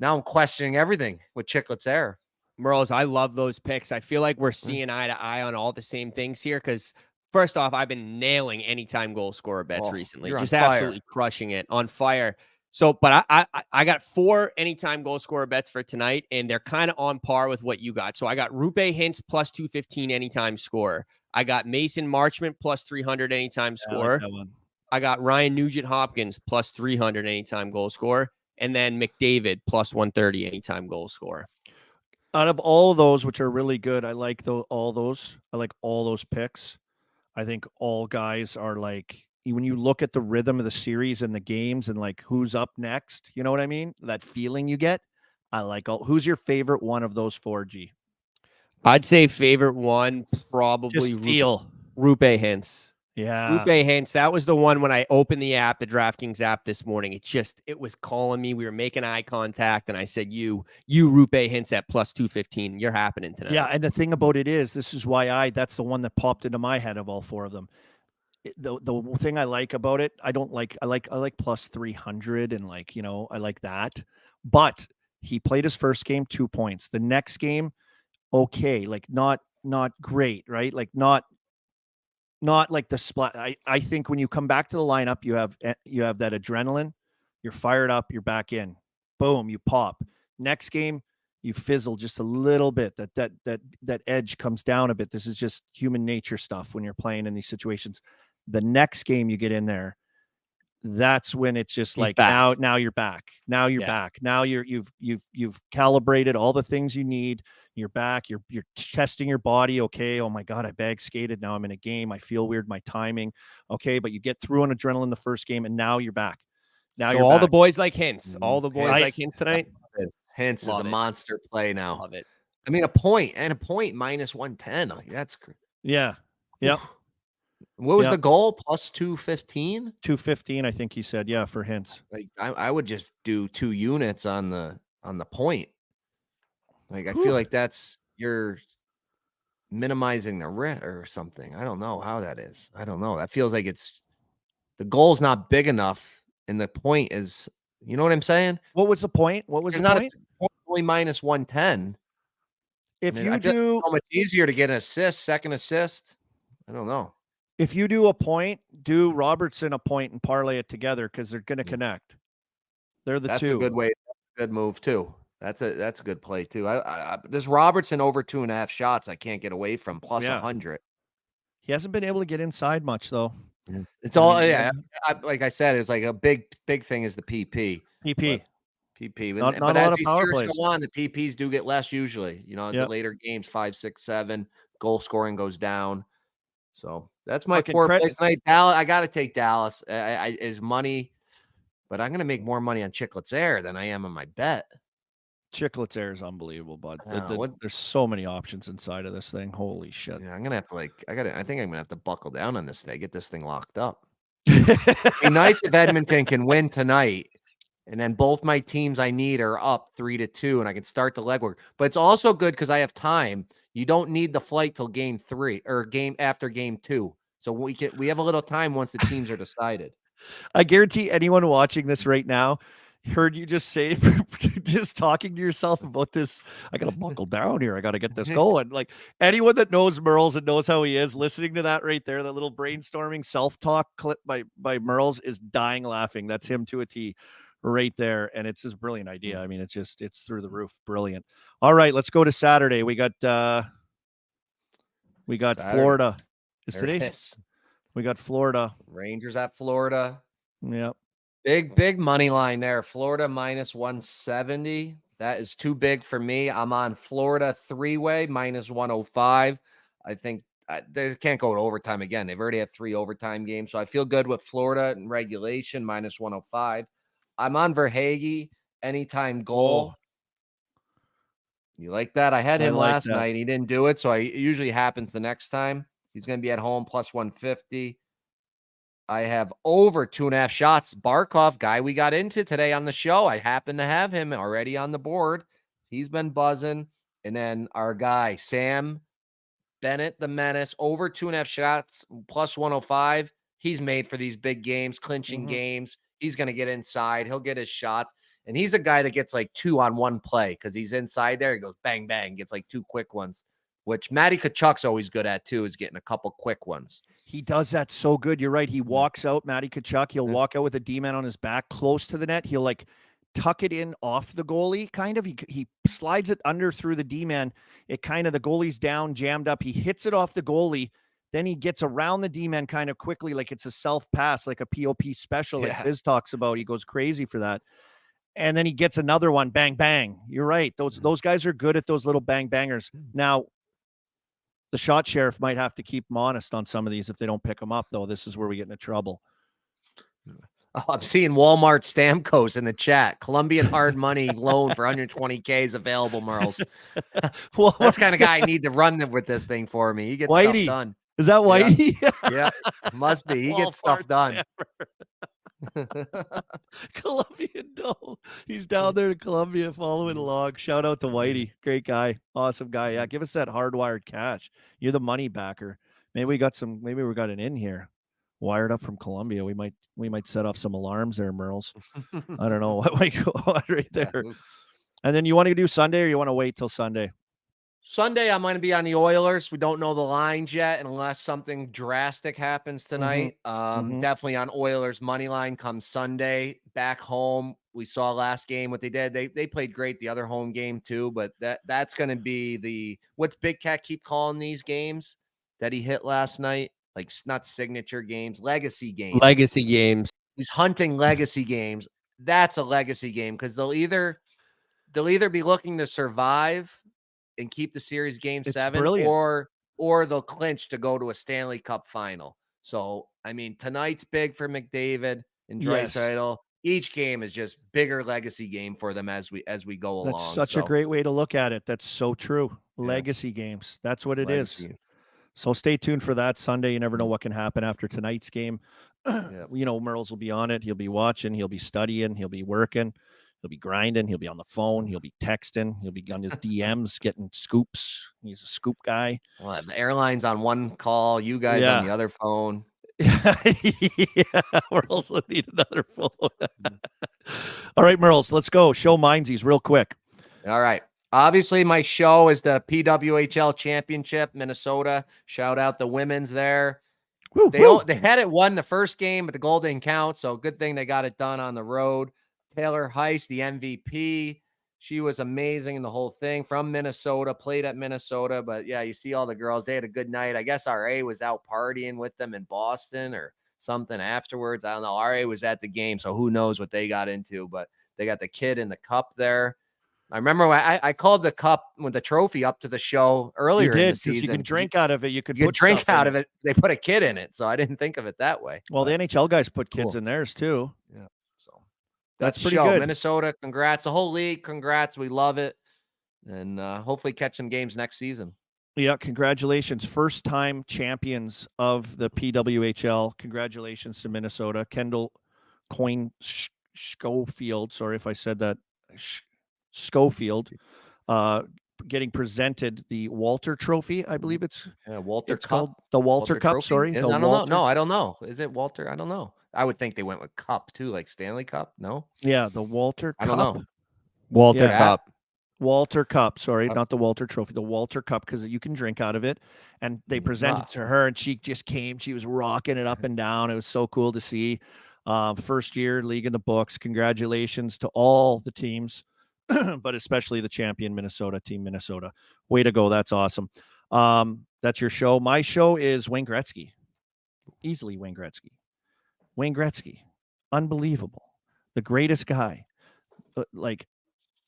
now I'm questioning everything with Chiclets Air. Murls, I love those picks. I feel like we're seeing eye to eye on all the same things here. Cause first off, I've been nailing anytime goal scorer bets recently, just absolutely crushing it, on fire. So, but I got 4 anytime goal scorer bets for tonight, and they're kind of on par with what you got. So I got Rupe Hintz +215 anytime scorer. I got Mason Marchment +300 anytime scorer. I got Ryan Nugent Hopkins +300 anytime goal scorer, and then McDavid +130 anytime goal scorer. Out of all those, which are really good, I like all those. I like all those picks. I think all guys are like, when you look at the rhythm of the series and the games and like who's up next, you know what I mean? That feeling you get. I like all. Who's your favorite one of those 4, G? I'd say favorite one, probably Rupe Hintz. Yeah. Rupe Hintz. That was the one when I opened the app, the DraftKings app this morning. It was calling me. We were making eye contact, and I said, you Rupe Hintz at +215. You're happening tonight. Yeah. And the thing about it is, this is why that's the one that popped into my head of all 4 of them. The thing I like about it, I like +300 and like, I like that. But he played his first game 2 points. The next game, okay, like not great, right? Like not not like the splat. I think when you come back to the lineup, you have that adrenaline. You're fired up. You're back in. Boom, you pop. Next game, you fizzle just a little bit. That edge comes down a bit. This is just human nature stuff when you're playing in these situations. The next game you get in there, that's when it's just like now you're back. Now you're back. Now you've calibrated all the things you need. You're back. You're testing your body. Okay. Oh my God, I bag skated. Now I'm in a game. I feel weird. My timing. Okay. But you get through on adrenaline the first game and now you're back. Now so you're all back. the boys like hints. All the boys like hints tonight. Hints is a monster play now. Love it. I mean, a point minus 110. Like, that's yeah. Yep. What was the goal? Plus 215? 215, I think he said. Yeah, for hints. Like I would just do 2 units on the point. Like I feel like that's you're minimizing the rent or something. I don't know how that is. I don't know. That feels like the goal's not big enough, and the point is, you know what I'm saying? What was the point? What was the point? Only minus 110. If you do, so much easier to get an assist, second assist. I don't know. If you do a point, do Robertson a point and parlay it together because they're going to connect. They're the two. That's a good way. Good move too. That's a good play too. This Robertson over 2.5 shots. I can't get away from plus 100. He hasn't been able to get inside much though. It's all like I said, it's like a big thing is the PP. PP. But as these series go on, the PPs do get less usually. You know, as the later games, 5, 6, 7, goal scoring goes down. So that's my 4 place tonight. Dallas. I got to take Dallas. Is money, but I'm going to make more money on Chiclets Air than I am on my bet. Chiclets Air is unbelievable, bud. There's so many options inside of this thing. Holy shit! Yeah, I'm gonna have to I think I'm gonna have to buckle down on this thing. Get this thing locked up. It'd be nice if Edmonton can win tonight, and then both my teams I need are up 3-2, and I can start the legwork. But it's also good because I have time. You don't need the flight till game 3 or game after game 2, so we have a little time once the teams are decided. I guarantee anyone watching this right now heard you just say, just talking to yourself about this. I got to buckle down here. I got to get this going. Like anyone that knows Murls and knows how he is, listening to that right there, that little brainstorming self-talk clip by Murls is dying laughing. That's him to a T right there. And it's his brilliant idea. I mean, it's through the roof. Brilliant. All right, let's go to Saturday. We got Saturday. Florida. Is today? We got Florida. Rangers at Florida. Yep. Big money line there. Florida minus 170. That is too big for me. I'm on Florida 3-way minus 105. I think they can't go to overtime again. They've already had 3 overtime games. So I feel good with Florida in regulation minus 105. I'm on Verhaeghe anytime goal. You like that? I had him last night. He didn't do it. So it usually happens the next time. He's going to be at home plus 150. I have over 2.5 shots. Barkov, guy we got into today on the show. I happen to have him already on the board. He's been buzzing. And then our guy, Sam Bennett, the Menace, over 2.5 shots, plus 105. He's made for these big games, clinching games. He's going to get inside. He'll get his shots. And he's a guy that gets like 2 on 1 play because he's inside there. He goes bang, bang, gets like 2 quick ones, which Matty Tkachuk's always good at too, is getting a couple quick ones. He does that so good. You're right. He walks out, Matty Tkachuk. He'll walk out with a D-man on his back close to the net. He'll like tuck it in off the goalie, kind of. He slides it under through the D-man. It kind of, the goalie's down, jammed up. He hits it off the goalie. Then he gets around the D-man kind of quickly, like it's a self-pass, like a POP special, like Biz talks about. He goes crazy for that. And then he gets another one, bang, bang. You're right. Those guys are good at those little bang bangers. Now, the shot sheriff might have to keep them honest on some of these if they don't pick them up, though. This is where we get into trouble. Oh, I'm seeing Walmart Stamkos in the chat. Colombian hard money loan for 120K is available, Murls. Well, that's the kind of guy I need to run with this thing for me. He gets stuff done. Is that Whitey? Yeah, must be. He gets stuff done. Colombian dough. He's down there in Colombia following along. Shout out to Whitey. Great guy. Awesome guy. Yeah, give us that hardwired cash. You're the money backer. Maybe we got an in here wired up from Colombia. We might set off some alarms there, Murls. I don't know what might go on right there. And then you want to do Sunday or you want to wait till Sunday? Sunday, I'm going to be on the Oilers. We don't know the lines yet, unless something drastic happens tonight. Definitely on Oilers money line come Sunday. Back home, we saw last game what they did. They played great the other home game too, but that's going to be what's Big Cat keep calling these games that he hit last night? Like not signature games, legacy games. Legacy games. He's hunting legacy games. That's a legacy game because they'll either be looking to survive and keep the series game 7, or they'll clinch to go to a Stanley Cup final. So, I mean, tonight's big for McDavid and Draisaitl. Each game is just bigger legacy game for them as we go along. That's such a great way to look at it. That's so true. Legacy games. That's what it is. So stay tuned for that Sunday. You never know what can happen after tonight's game. You know, Murls will be on it. He'll be watching. He'll be studying. He'll be working. He'll be grinding. He'll be on the phone. He'll be texting. He'll be on his DMs getting scoops. He's a scoop guy. Well, the airline's on one call. You guys on the other phone. Murls will need another phone. All right, Murls, let's go. Show minzees real quick. All right. Obviously, my show is the PWHL Championship, Minnesota. Shout out the women's there. They had it won the first game, but the goal didn't count. So good thing they got it done on the road. Taylor Heist, the MVP. She was amazing in the whole thing from Minnesota, played at Minnesota. But yeah, you see all the girls. They had a good night. I guess RA was out partying with them in Boston or something afterwards. I don't know. RA was at the game, so who knows what they got into. But they got the kid in the cup there. I remember when I called the cup with the trophy up to the show earlier in the season. You can drink out of it. You could drink out of it. They put a kid in it, so I didn't think of it that way. Well, the NHL guys put kids in theirs too. Yeah, so that's pretty good. Minnesota, congrats. The whole league, congrats. We love it, and hopefully catch some games next season. Yeah, congratulations. First-time champions of the PWHL. Congratulations to Minnesota. Kendall Coyne Schofield. Sorry if I said that. Schofield getting presented the Walter Trophy. I believe it's Walter Cup. Called the Walter Cup. Trophy? Sorry. I don't know. No, I don't know. Is it Walter? I don't know. I would think they went with Cup too, like Stanley Cup. No. Yeah, the Walter Cup. I don't know. Walter Cup. Walter Cup. Sorry, not the Walter Trophy. The Walter Cup, because you can drink out of it. And they presented to her, and she just came. She was rocking it up and down. It was so cool to see. First year league in the books. Congratulations to all the teams. But especially the champion Team Minnesota. Way to go. That's awesome. That's your show. My show is Wayne Gretzky. Easily Wayne Gretzky. Wayne Gretzky. Unbelievable. The greatest guy. Like,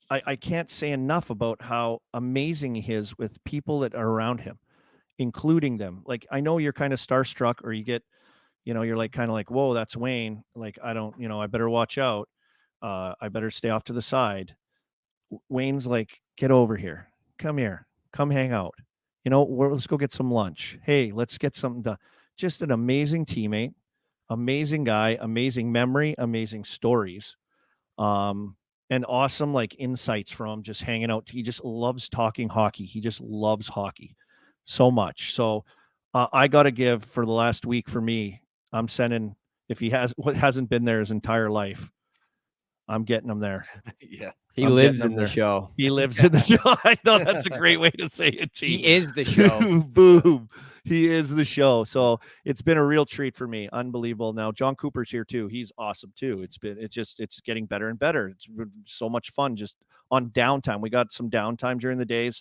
I can't say enough about how amazing he is with people that are around him, including them. Like, I know you're kind of starstruck, or you get, you're like, kind of like, whoa, that's Wayne. Like, I don't, I better watch out. I better stay off to the side. Wayne's like, get over here. Come here. Come hang out. Let's go get some lunch. Hey, let's get something done. Just an amazing teammate, amazing guy, amazing memory, amazing stories, and awesome like insights from just hanging out. He just loves talking hockey. He just loves hockey so much. So I got to give for the last week for me. I'm sending, if he hasn't been there his entire life, I'm getting him there. Yeah. He lives in the show. He lives in the show. I know that's a great way to say it, Chief. He is the show. Boom. He is the show. So it's been a real treat for me. Unbelievable. Now, John Cooper's here too. He's awesome too. It's getting better and better. It's been so much fun just on downtime. We got some downtime during the days.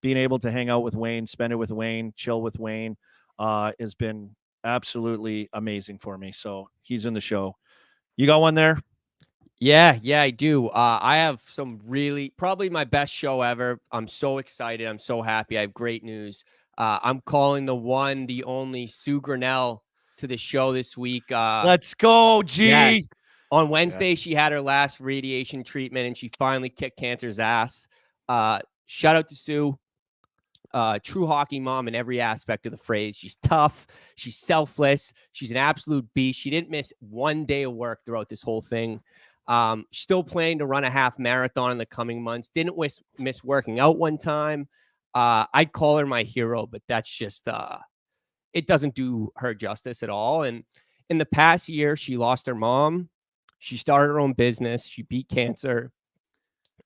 Being able to hang out with Wayne, spend it with Wayne, chill with Wayne, has been absolutely amazing for me. So he's in the show. You got one there? Yeah, I do. I have some probably my best show ever. I'm so excited. I'm so happy. I have great news. I'm calling the one, the only Sue Grinnell to the show this week. Let's go, G. Yeah. On Wednesday, she had her last radiation treatment, and she finally kicked cancer's ass. Shout out to Sue. True hockey mom in every aspect of the phrase. She's tough. She's selfless. She's an absolute beast. She didn't miss one day of work throughout this whole thing. Still planning to run a half marathon in the coming months. Didn't miss working out one time. I'd call her my hero, but that's just, it doesn't do her justice at all. And in the past year, she lost her mom. She started her own business. She beat cancer.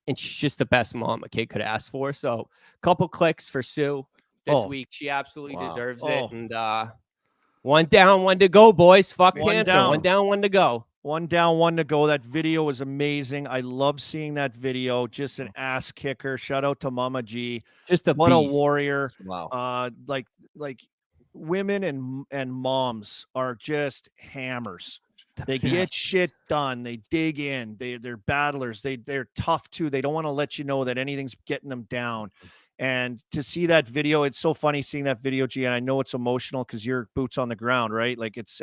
and she's just the best mom a kid could ask for. So couple clicks for Sue this week. She absolutely deserves it. And one down, one to go, boys. Fuck cancer. One down, one to go. One down, one to go. That video was amazing. I love seeing that video. Just an ass kicker. Shout out to Mama G. Just a warrior. Wow. Like women and moms are just hammers. They get shit done. They dig in. They're battlers. They're tough too. They don't want to let you know that anything's getting them down. And to see that video, it's so funny seeing that video, G. And I know it's emotional because you're boots on the ground, right? Like it's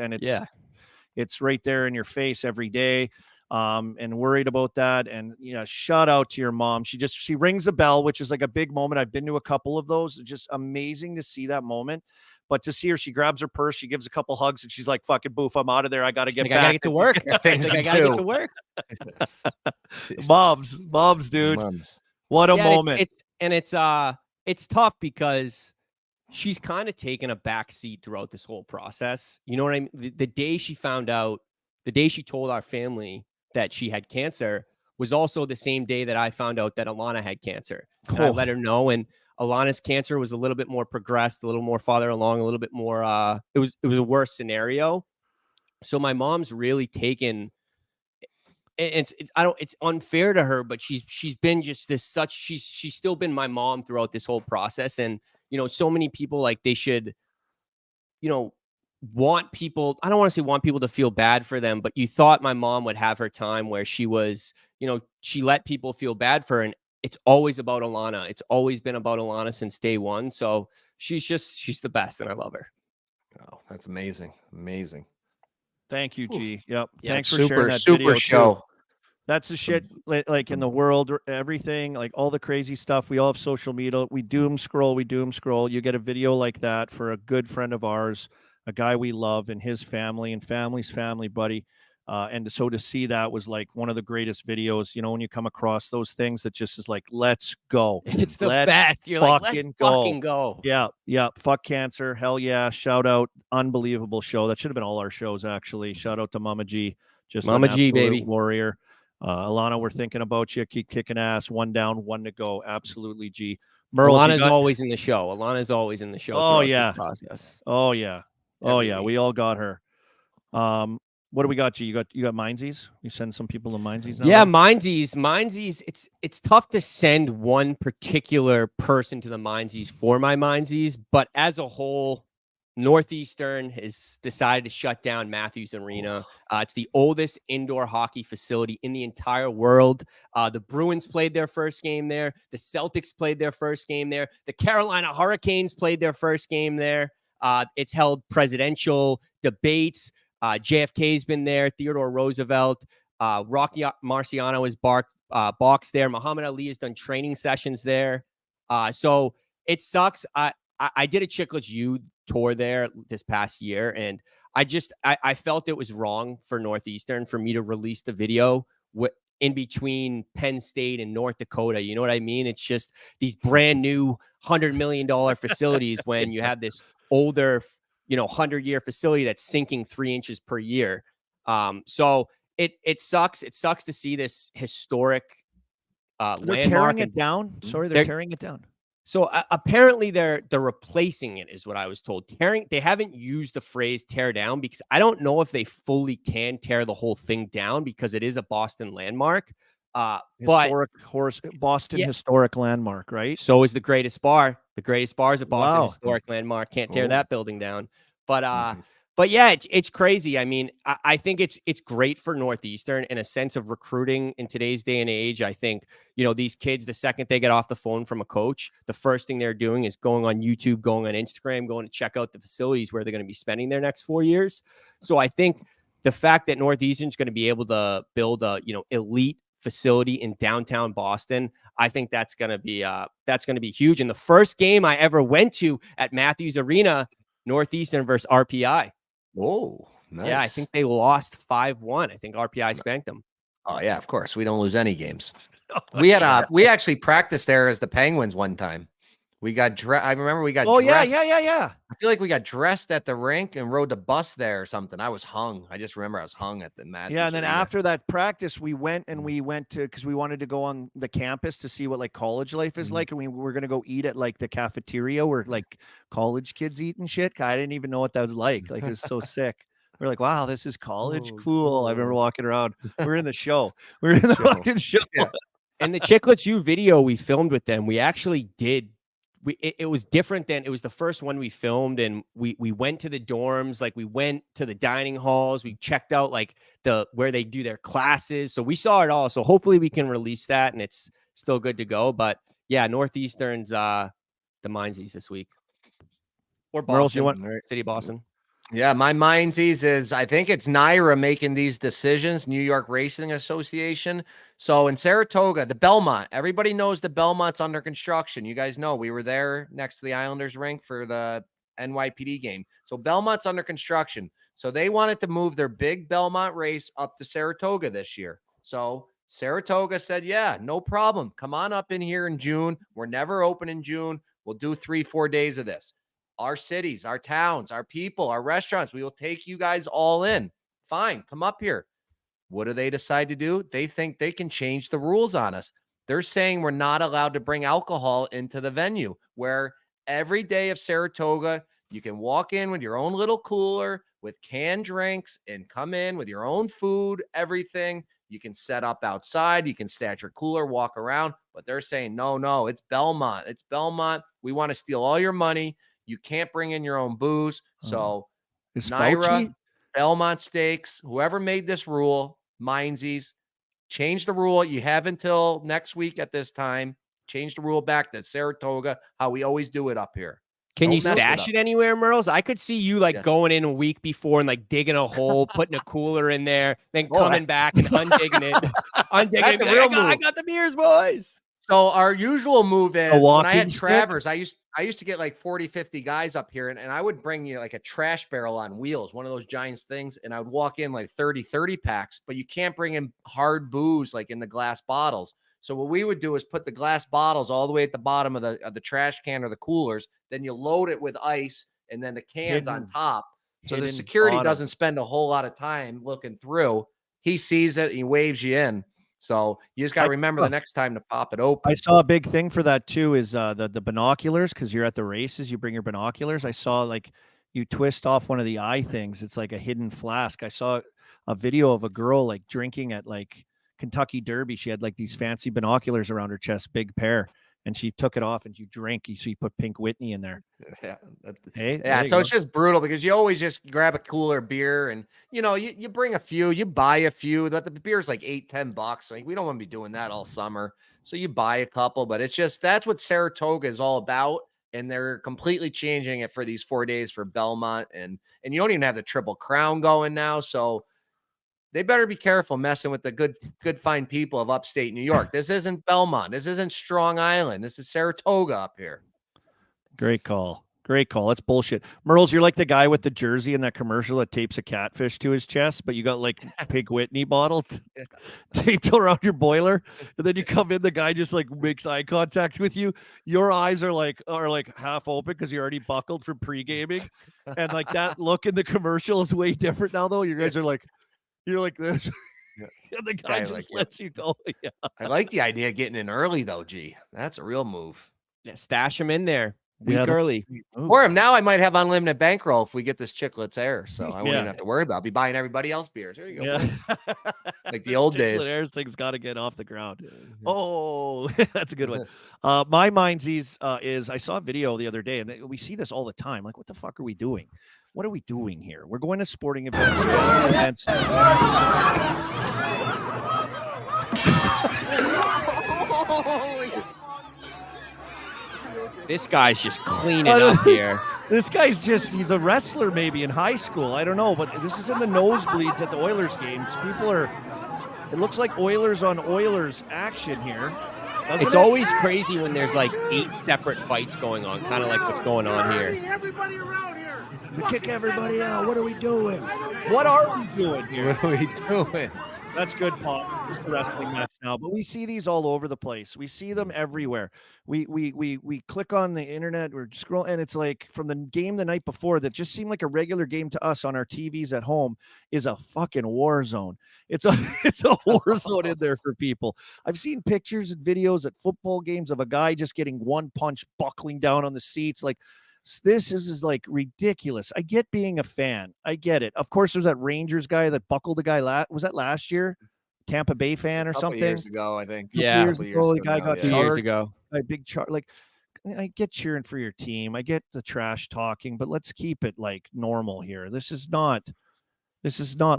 right there in your face every day. And worried about that. And shout out to your mom. She rings a bell, which is like a big moment. I've been to a couple of those. It's just amazing to see that moment. But to see her, she grabs her purse, she gives a couple hugs, and she's like, "Fucking boof, I'm out of there. I got to get back. I got to get to work. I got to get to work." Moms, dude. Moms. What a moment. It's tough because she's kind of taken a back seat throughout this whole process. You know what I mean? The day she found out, the day she told our family that she had cancer was also the same day that I found out that Alana had cancer. And I let her know, and Alana's cancer was a little bit more progressed, a little more farther along, a little bit more. It was a worse scenario. So my mom's really taken. It's unfair to her, but she's been just she's still been my mom throughout this whole process. And so many people, like, they should, want people. I don't want to say want people to feel bad for them, but you thought my mom would have her time where she was, she let people feel bad for her. And it's always about Alana. It's always been about Alana since day one. So she's the best, and I love her. Oh, that's amazing. Amazing. Thank you, G. Yep. Yeah, thanks for sharing that super video show. Too. That's the shit, like in the world, everything, like all the crazy stuff. We all have social media. We doom scroll. You get a video like that for a good friend of ours, a guy we love, and his family and family's family, buddy. And so to see that was like one of the greatest videos, when you come across those things that just is like, let's go. It's the best. You're like, let's fucking go. Yeah. Fuck cancer. Hell yeah. Shout out. Unbelievable show. That should have been all our shows, actually. Shout out to Mama G. Just Mama G, baby. Warrior. Alana, we're thinking about you. Keep kicking ass. One down, one to go. Absolutely, G. Murls, Alana's always in the show. Alana's always in the show. Oh, yeah. Process. Oh, yeah. We all got her. What do we got, G? You got minzees? You send some people to minzees now? Yeah, minzees. It's tough to send one particular person to the minzees for my minzees, but as a whole, Northeastern has decided to shut down Matthews Arena. It's the oldest indoor hockey facility in the entire world. The Bruins played their first game there. The Celtics played their first game there. The Carolina Hurricanes played their first game there. It's held presidential debates. JFK's been there. Theodore Roosevelt. Rocky Marciano has boxed there. Muhammad Ali has done training sessions there. So it sucks. I did a Chiclets U tour there this past year, and I felt it was wrong for Northeastern for me to release the video in between Penn State and North Dakota. You know what I mean? It's just these brand new $100 million facilities when you have this older, 100-year facility that's sinking 3 inches per year. So it sucks. It sucks to see this historic they're tearing it down. Sorry, they're tearing it down. So apparently they're replacing it, is what I was told. They haven't used the phrase tear down because I don't know if they fully can tear the whole thing down because it is a Boston landmark. Historic Boston historic landmark, right? So is the Greatest Bar. The Greatest Bar is a Boston historic landmark. Can't tear that building down. But yeah, it's crazy. I mean, I think it's great for Northeastern in a sense of recruiting in today's day and age. I think, these kids, the second they get off the phone from a coach, the first thing they're doing is going on YouTube, going on Instagram, going to check out the facilities where they're going to be spending their next 4 years. So I think the fact that Northeastern is going to be able to build a, elite facility in downtown Boston, I think that's going to be huge. And the first game I ever went to at Matthews Arena, Northeastern versus RPI. Oh, nice. Yeah, I think they lost 5-1. I think RPI spanked them. Oh yeah, of course. We don't lose any games. We actually practiced there as the Penguins one time. We got dressed. I remember we got Oh, dressed. yeah. I feel like we got dressed at the rink and rode the bus there or something. I was hung. I just remember I was hung at the match. Yeah, and then after that practice, we went to, because we wanted to go on the campus to see what like college life is like, and we were gonna go eat at like the cafeteria where like college kids eat and shit. I didn't even know what that was like. Like it was so sick. We're like, wow, this is college. Cool. I remember walking around. We're in the show. We're in the fucking show. Yeah. And the Chiclets U video we filmed with them, we actually did. It was different than it was the first one we filmed, and we went to the dorms, like we went to the dining halls, we checked out like where they do their classes, so we saw it all. So hopefully we can release that, and it's still good to go. But yeah, Northeastern's the minzees this week, or Boston, City of Boston. Yeah, my mindsies is I think it's NYRA making these decisions, New York Racing Association. So in Saratoga, the Belmont, everybody knows the Belmont's under construction. You guys know we were there next to the Islanders rink for the NYPD game. So Belmont's under construction. So they wanted to move their big Belmont race up to Saratoga this year. So Saratoga said, yeah, no problem. Come on up in here in June. We're never open in June. We'll do 3-4 days of this. Our cities, our towns, our people, our restaurants, we will take you guys all in. Fine, come up here. What do they decide to do? They think they can change the rules on us. They're saying we're not allowed to bring alcohol into the venue, where every day of Saratoga, you can walk in with your own little cooler with canned drinks and come in with your own food, everything. You can set up outside. You can stay at your cooler, walk around. But they're saying, no, it's Belmont. It's Belmont. We want to steal all your money. You can't bring in your own booze. So NYRA, Belmont Steaks, whoever made this rule, Mindsies, change the rule. You have until next week at this time. Change the rule back to Saratoga, how we always do it up here. Can you stash it anywhere, Murls? I could see you like going in a week before and like digging a hole, putting a cooler in there, then coming back and undigging it. That's a real move. I got the beers, boys. So our usual move is when I had Travers, I used to get like 40, 50 guys up here, and I would bring you like a trash barrel on wheels, one of those Giants things, and I would walk in like 30 packs, but you can't bring in hard booze like in the glass bottles. So what we would do is put the glass bottles all the way at the bottom of the trash can or the coolers, then you load it with ice and then the cans on top. So the security doesn't spend a whole lot of time looking through. He sees it, he waves you in. So you just got to remember the next time to pop it open. I saw a big thing for that too is the binoculars, because you're at the races, you bring your binoculars. I saw like you twist off one of the eye things. It's like a hidden flask. I saw a video of a girl like drinking at like Kentucky Derby. She had like these fancy binoculars around her chest, big pair, and she took it off and you drink. So you put Pink Whitney in there. Yeah. So it's just brutal because you always just grab a cooler beer and, you bring a few, you buy a few, but the beer's like $8-10. Like we don't want to be doing that all summer. So you buy a couple, but it's just, that's what Saratoga is all about. And they're completely changing it for these 4 days for Belmont. And you don't even have the Triple Crown going now. So they better be careful messing with the good, fine people of upstate New York. This isn't Belmont. This isn't Strong Island. This is Saratoga up here. Great call. That's bullshit. Murls, you're like the guy with the jersey in that commercial that tapes a catfish to his chest, but you got like Pink Whitney bottle taped around your boiler. And then you come in, the guy just like makes eye contact with you. Your eyes are like half open because you're already buckled from pre-gaming. And like that look in the commercial is way different now though. You guys are like, you're like this. And the guy just lets you go. Yeah. I like the idea of getting in early though, G. That's a real move. Yeah, stash him in there. Week early. Or now I might have unlimited bankroll if we get this Chiclets Air. So I wouldn't have to worry about it. I'll be buying everybody else beers. There you go. Yeah. Like the old days. Air thing's got to get off the ground. Oh, that's a good one. My mindsies is I saw a video the other day, and we see this all the time. Like, what the fuck are we doing? What are we doing here? We're going to sporting events. This guy's just cleaning up here. This guy's he's a wrestler maybe in high school. I don't know, but this is in the nosebleeds at the Oilers games. It looks like Oilers on Oilers action here. It's always crazy when there's like 8 separate fights going on, kind of like what's going on here. Everybody around here. We kick everybody out. What are we doing? What are we doing here? What are we doing? That's good, Paul. This is a wrestling match now, but we see these all over the place. We see them everywhere. We click on the internet or scroll, and it's like from the game the night before that just seemed like a regular game to us on our TVs at home is a fucking war zone. It's a war zone in there for people. I've seen pictures and videos at football games of a guy just getting one punch buckling down on the seats. Like, this is like ridiculous. I get being a fan. I get it. Of course, there's that Rangers guy that buckled a guy. Was that last year? Tampa Bay fan or something? Years ago, I think. Yeah, years ago, the guy got 2 years ago. A big chart. Like, I get cheering for your team. I get the trash talking, but let's keep it like normal here. This is not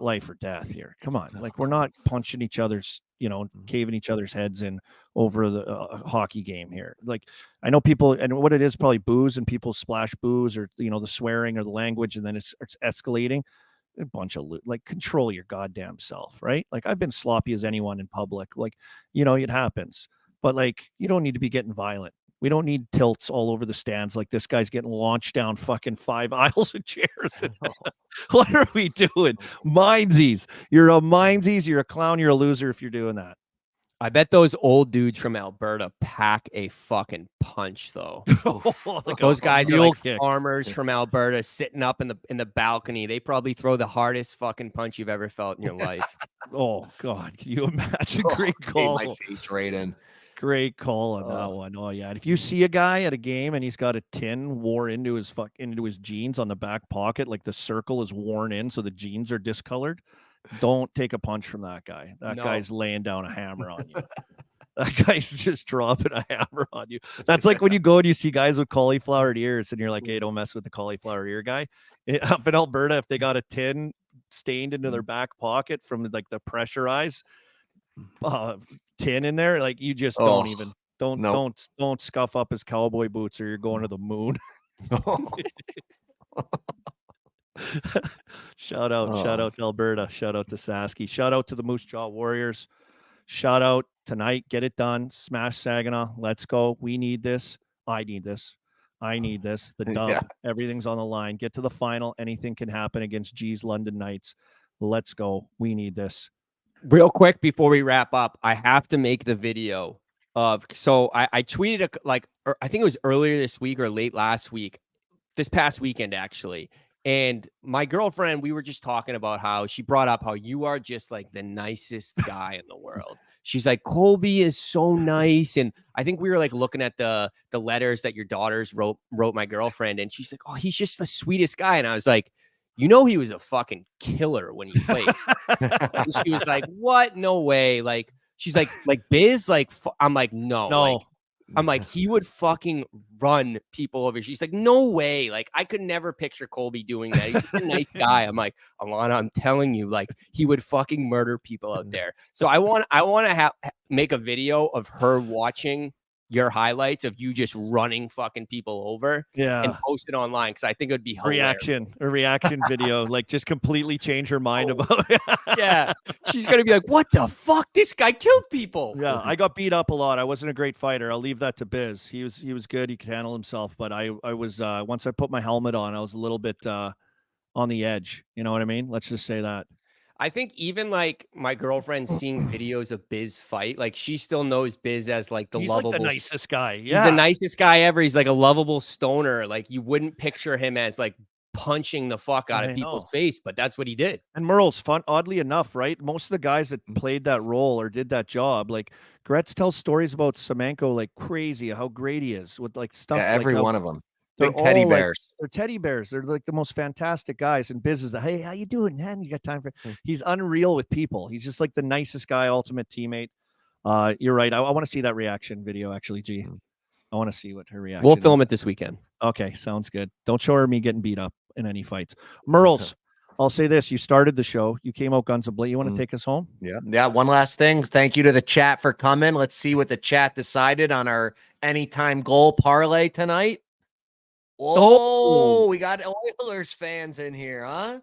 life or death here. Come on, like we're not punching each other's, caving each other's heads in over the hockey game here. Like, I know people, and what it is probably booze, and people splash booze or the swearing or the language, and then it's escalating. A bunch of like, control your goddamn self, right? Like, I've been sloppy as anyone in public. Like, it happens, but like, you don't need to be getting violent. We don't need tilts all over the stands like this guy's getting launched down fucking 5 aisles of chairs. What are we doing? Minzees. You're a minzees. You're a clown. You're a loser if you're doing that. I bet those old dudes from Alberta pack a fucking punch, though. Like those guys are like farmers from Alberta sitting up in the balcony. They probably throw the hardest fucking punch you've ever felt in your life. Oh God, can you imagine? Great call. My face right in. Great call on that one. Oh yeah. And if you see a guy at a game and he's got a tin wore into his jeans on the back pocket, like the circle is worn in, so the jeans are discolored, don't take a punch from that guy. That guy's laying down a hammer on you. That guy's just dropping a hammer on you. That's like when you go and you see guys with cauliflowered ears, and you're like, "Hey, don't mess with the cauliflower ear guy." Up in Alberta, if they got a tin stained into their back pocket from like the pressurized tin in there, like you just don't scuff up his cowboy boots, or you're going to the moon. Shout out to Alberta, shout out to Sasky, shout out to the Moose Jaw Warriors, shout out tonight. Get it done. Smash Saginaw. Let's go. We need this. I need this. The dub. Everything's on the line. Get to the final. Anything can happen against G's London Knights. Let's go. We need this. Real quick before we wrap up, I have to make the video of, so I tweeted I think it was earlier this week or late last week, this past weekend actually. And my girlfriend, we were just talking about how she brought up how you are just like the nicest guy in the world. She's like, Colby is so nice. And I think we were like looking at the letters that your daughters wrote my girlfriend. And she's like, oh, he's just the sweetest guy. And I was like, he was a fucking killer when he played. And she was like, what? No way. Like, she's like Biz, like, I'm like, no. Like, I'm like, he would fucking run people over. She's like, no way. Like, I could never picture Colby doing that. He's a nice guy. I'm like, Alana, I'm telling you, like, he would fucking murder people out there. So I want to make a video of her watching your highlights of you just running fucking people over, and post it online, because I think it would be hilarious. A reaction video, like just completely change her mind about it. Yeah, she's gonna be like, what the fuck, this guy killed people. Yeah, I got beat up a lot. I wasn't a great fighter. I'll leave that to Biz. He was good. He could handle himself, but I was once I put my helmet on, I was a little bit on the edge, you know what I mean? Let's just say that. I think even like my girlfriend seeing videos of Biz fight, like she still knows Biz as like he's lovable, like the nicest guy. Yeah. He's the nicest guy ever. He's like a lovable stoner. Like you wouldn't picture him as like punching the fuck out of people's face, but that's what he did. And Murls, fun, oddly enough, right? Most of the guys that played that role or did that job, like Gretz tells stories about Semenko like crazy, how great he is with like stuff. Yeah, every like one of them. They're Big teddy bears. Like, they're teddy bears. They're like the most fantastic guys in business. Hey, how you doing, man? You got time for? He's unreal with people. He's just like the nicest guy, ultimate teammate. You're right. I want to see that reaction video, actually, G. I want to see what her reaction. We'll film it this weekend. Okay, sounds good. Don't show her me getting beat up in any fights. Murls, I'll say this. You started the show. You came out guns a-blazing. You want to take us home? Yeah. One last thing. Thank you to the chat for coming. Let's see what the chat decided on our anytime goal parlay tonight. Oh, we got Oilers fans in here, huh?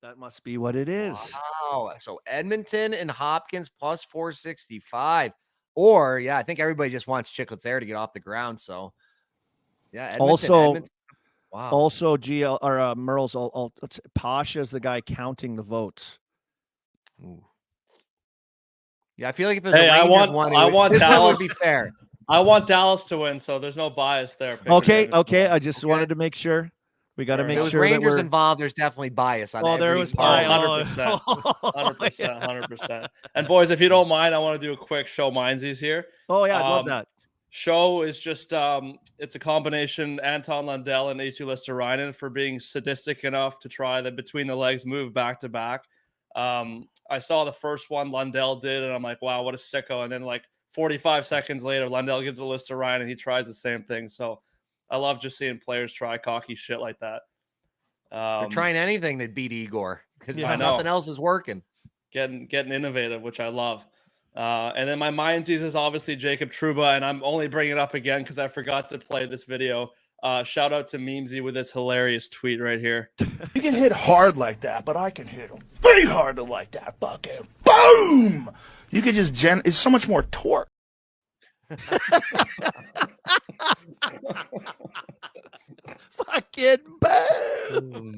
That must be what it is. Wow. So Edmonton and Hopkins plus 465. Or, I think everybody just wants Chiclets Air to get off the ground. So, yeah. Edmonton. Wow. Also, GL or Murls, Pasha is the guy counting the votes. Ooh. Yeah, I feel like if it was Hey, a I Rangers want this one Dallas. would be fair. I want Dallas to win, so there's no bias there. Okay. I just wanted to make sure. We got to Fair make If it was sure that Rangers we're involved, there's definitely bias on Oh, there every was part. bias. 100%. Oh, 100%. 100%. And boys, if you don't mind, I want to do a quick show minzees here. Oh yeah, I'd love that. Show is just it's a combination Anton Lundell and Eetu Listerainen for being sadistic enough to try the between the legs move back to back. I saw the first one Lundell did, and I'm like, wow, what a sicko. And then like 45 seconds later, Lundell gives a Listerainen and he tries the same thing. So I love just seeing players try cocky shit like that. They're trying anything to beat Igor because I know. nothing else is working. Getting innovative, which I love. And then my minzees is obviously Jacob Trouba, and I'm only bringing it up again because I forgot to play this video. Shout out to Memesy with this hilarious tweet right here. You can hit hard like that, but I can hit him way harder like that. Fucking boom! You could just it's so much more torque. Fucking boom!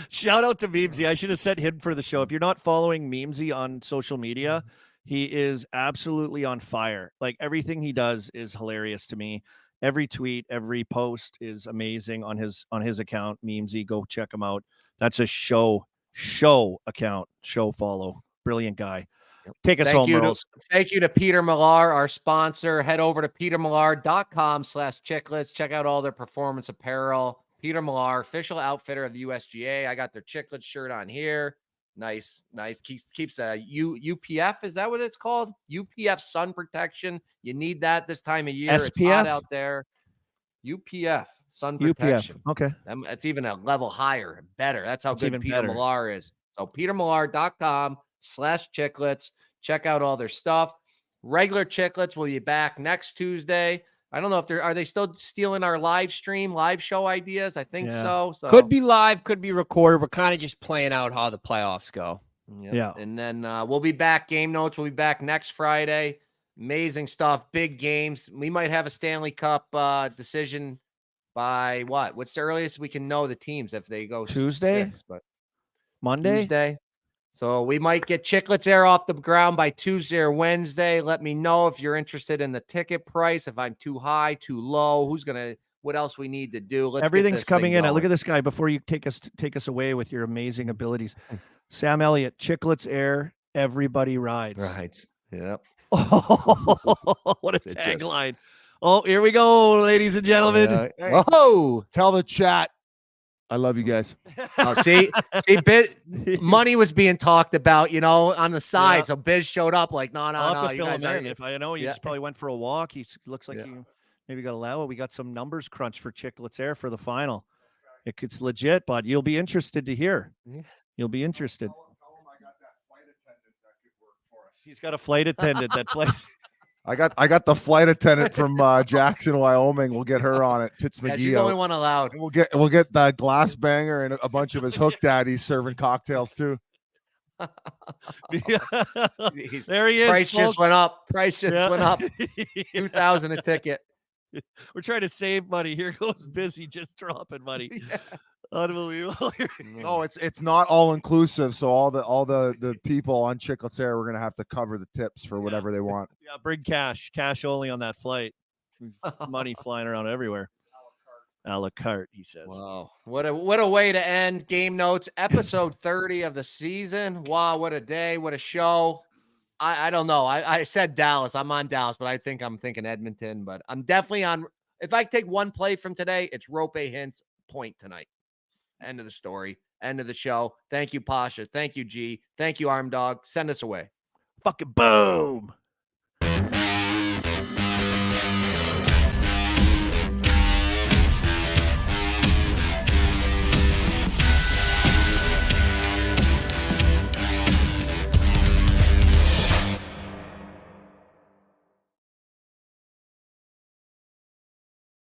Shout out to Memesy. I should have sent him for the show. If you're not following Memesy on social media, he is absolutely on fire. Like everything he does is hilarious to me. Every tweet, every post is amazing on his account. Memesy, go check him out. That's a show account. Show follow. Brilliant guy. Take us home, Murls. Thank you to Peter Millar, our sponsor. Head over to petermillar.com/chiclets. Check out all their performance apparel. Peter Millar, official outfitter of the USGA. I got their Chiclets shirt on here. Nice. Keeps a UPF. Is that what it's called? UPF sun protection. You need that this time of year. SPF? It's hot out there. UPF sun protection. UPF. Okay. It's even a level higher, better. That's how good Peter better. Millar is. So petermillar.com/chiclets. Check out all their stuff. Regular Chiclets will be back next Tuesday. I don't know if are they still stealing our live show ideas? I think so. Could be live, could be recorded. We're kind of just playing out how the playoffs go. Yep. Yeah. And then we'll be back. Game notes will be back next Friday. Amazing stuff. Big games. We might have a Stanley Cup decision by what? What's the earliest we can know the teams if they go Tuesday? 6, but Monday? Tuesday. So we might get Chiclets Air off the ground by Tuesday or Wednesday. Let me know if you're interested in the ticket price. If I'm too high, too low, what else we need to do? Everything's coming in. Look at this guy before you take us away with your amazing abilities. Sam Elliott, Chiclets Air, everybody rides. Right. Yep. Oh, what a tagline. Oh, here we go, ladies and gentlemen. Whoa. Tell the chat I love you guys. Oh, see, money was being talked about, on the side. Yeah. So Biz showed up like, no, you guys aren't. If I know, you just probably went for a walk. He looks like you maybe got to allow it. We got some numbers crunch for Chiclets Air for the final. It's legit, but you'll be interested to hear. Yeah. You'll be interested. Tell him I got that flight attendant that could work for us. He's got a flight attendant that flight. I got the flight attendant from Jackson, Wyoming. We'll get her on it. Tits McGee. She's the only one allowed. And we'll get the glass banger and a bunch of his hook daddies serving cocktails too. There he is. Price just went up. Went up. $2,000 a ticket. We're trying to save money. Here goes Busy just dropping money. Yeah. Unbelievable. No, it's not all inclusive. So all the people on Chiclets Air, we're gonna have to cover the tips for whatever they want. Yeah, bring cash only on that flight. Money flying around everywhere. A la carte, he says. Wow, what a way to end Game Notes, episode 30 of the season. Wow, what a day, what a show. I don't know. I said Dallas. I'm on Dallas, but I'm thinking Edmonton. But I'm definitely on. If I take one play from today, it's Rope Hintz point tonight. End of the story. End of the show. Thank you, Pasha. Thank you, G. Thank you, Arm Dog. Send us away. Fucking boom.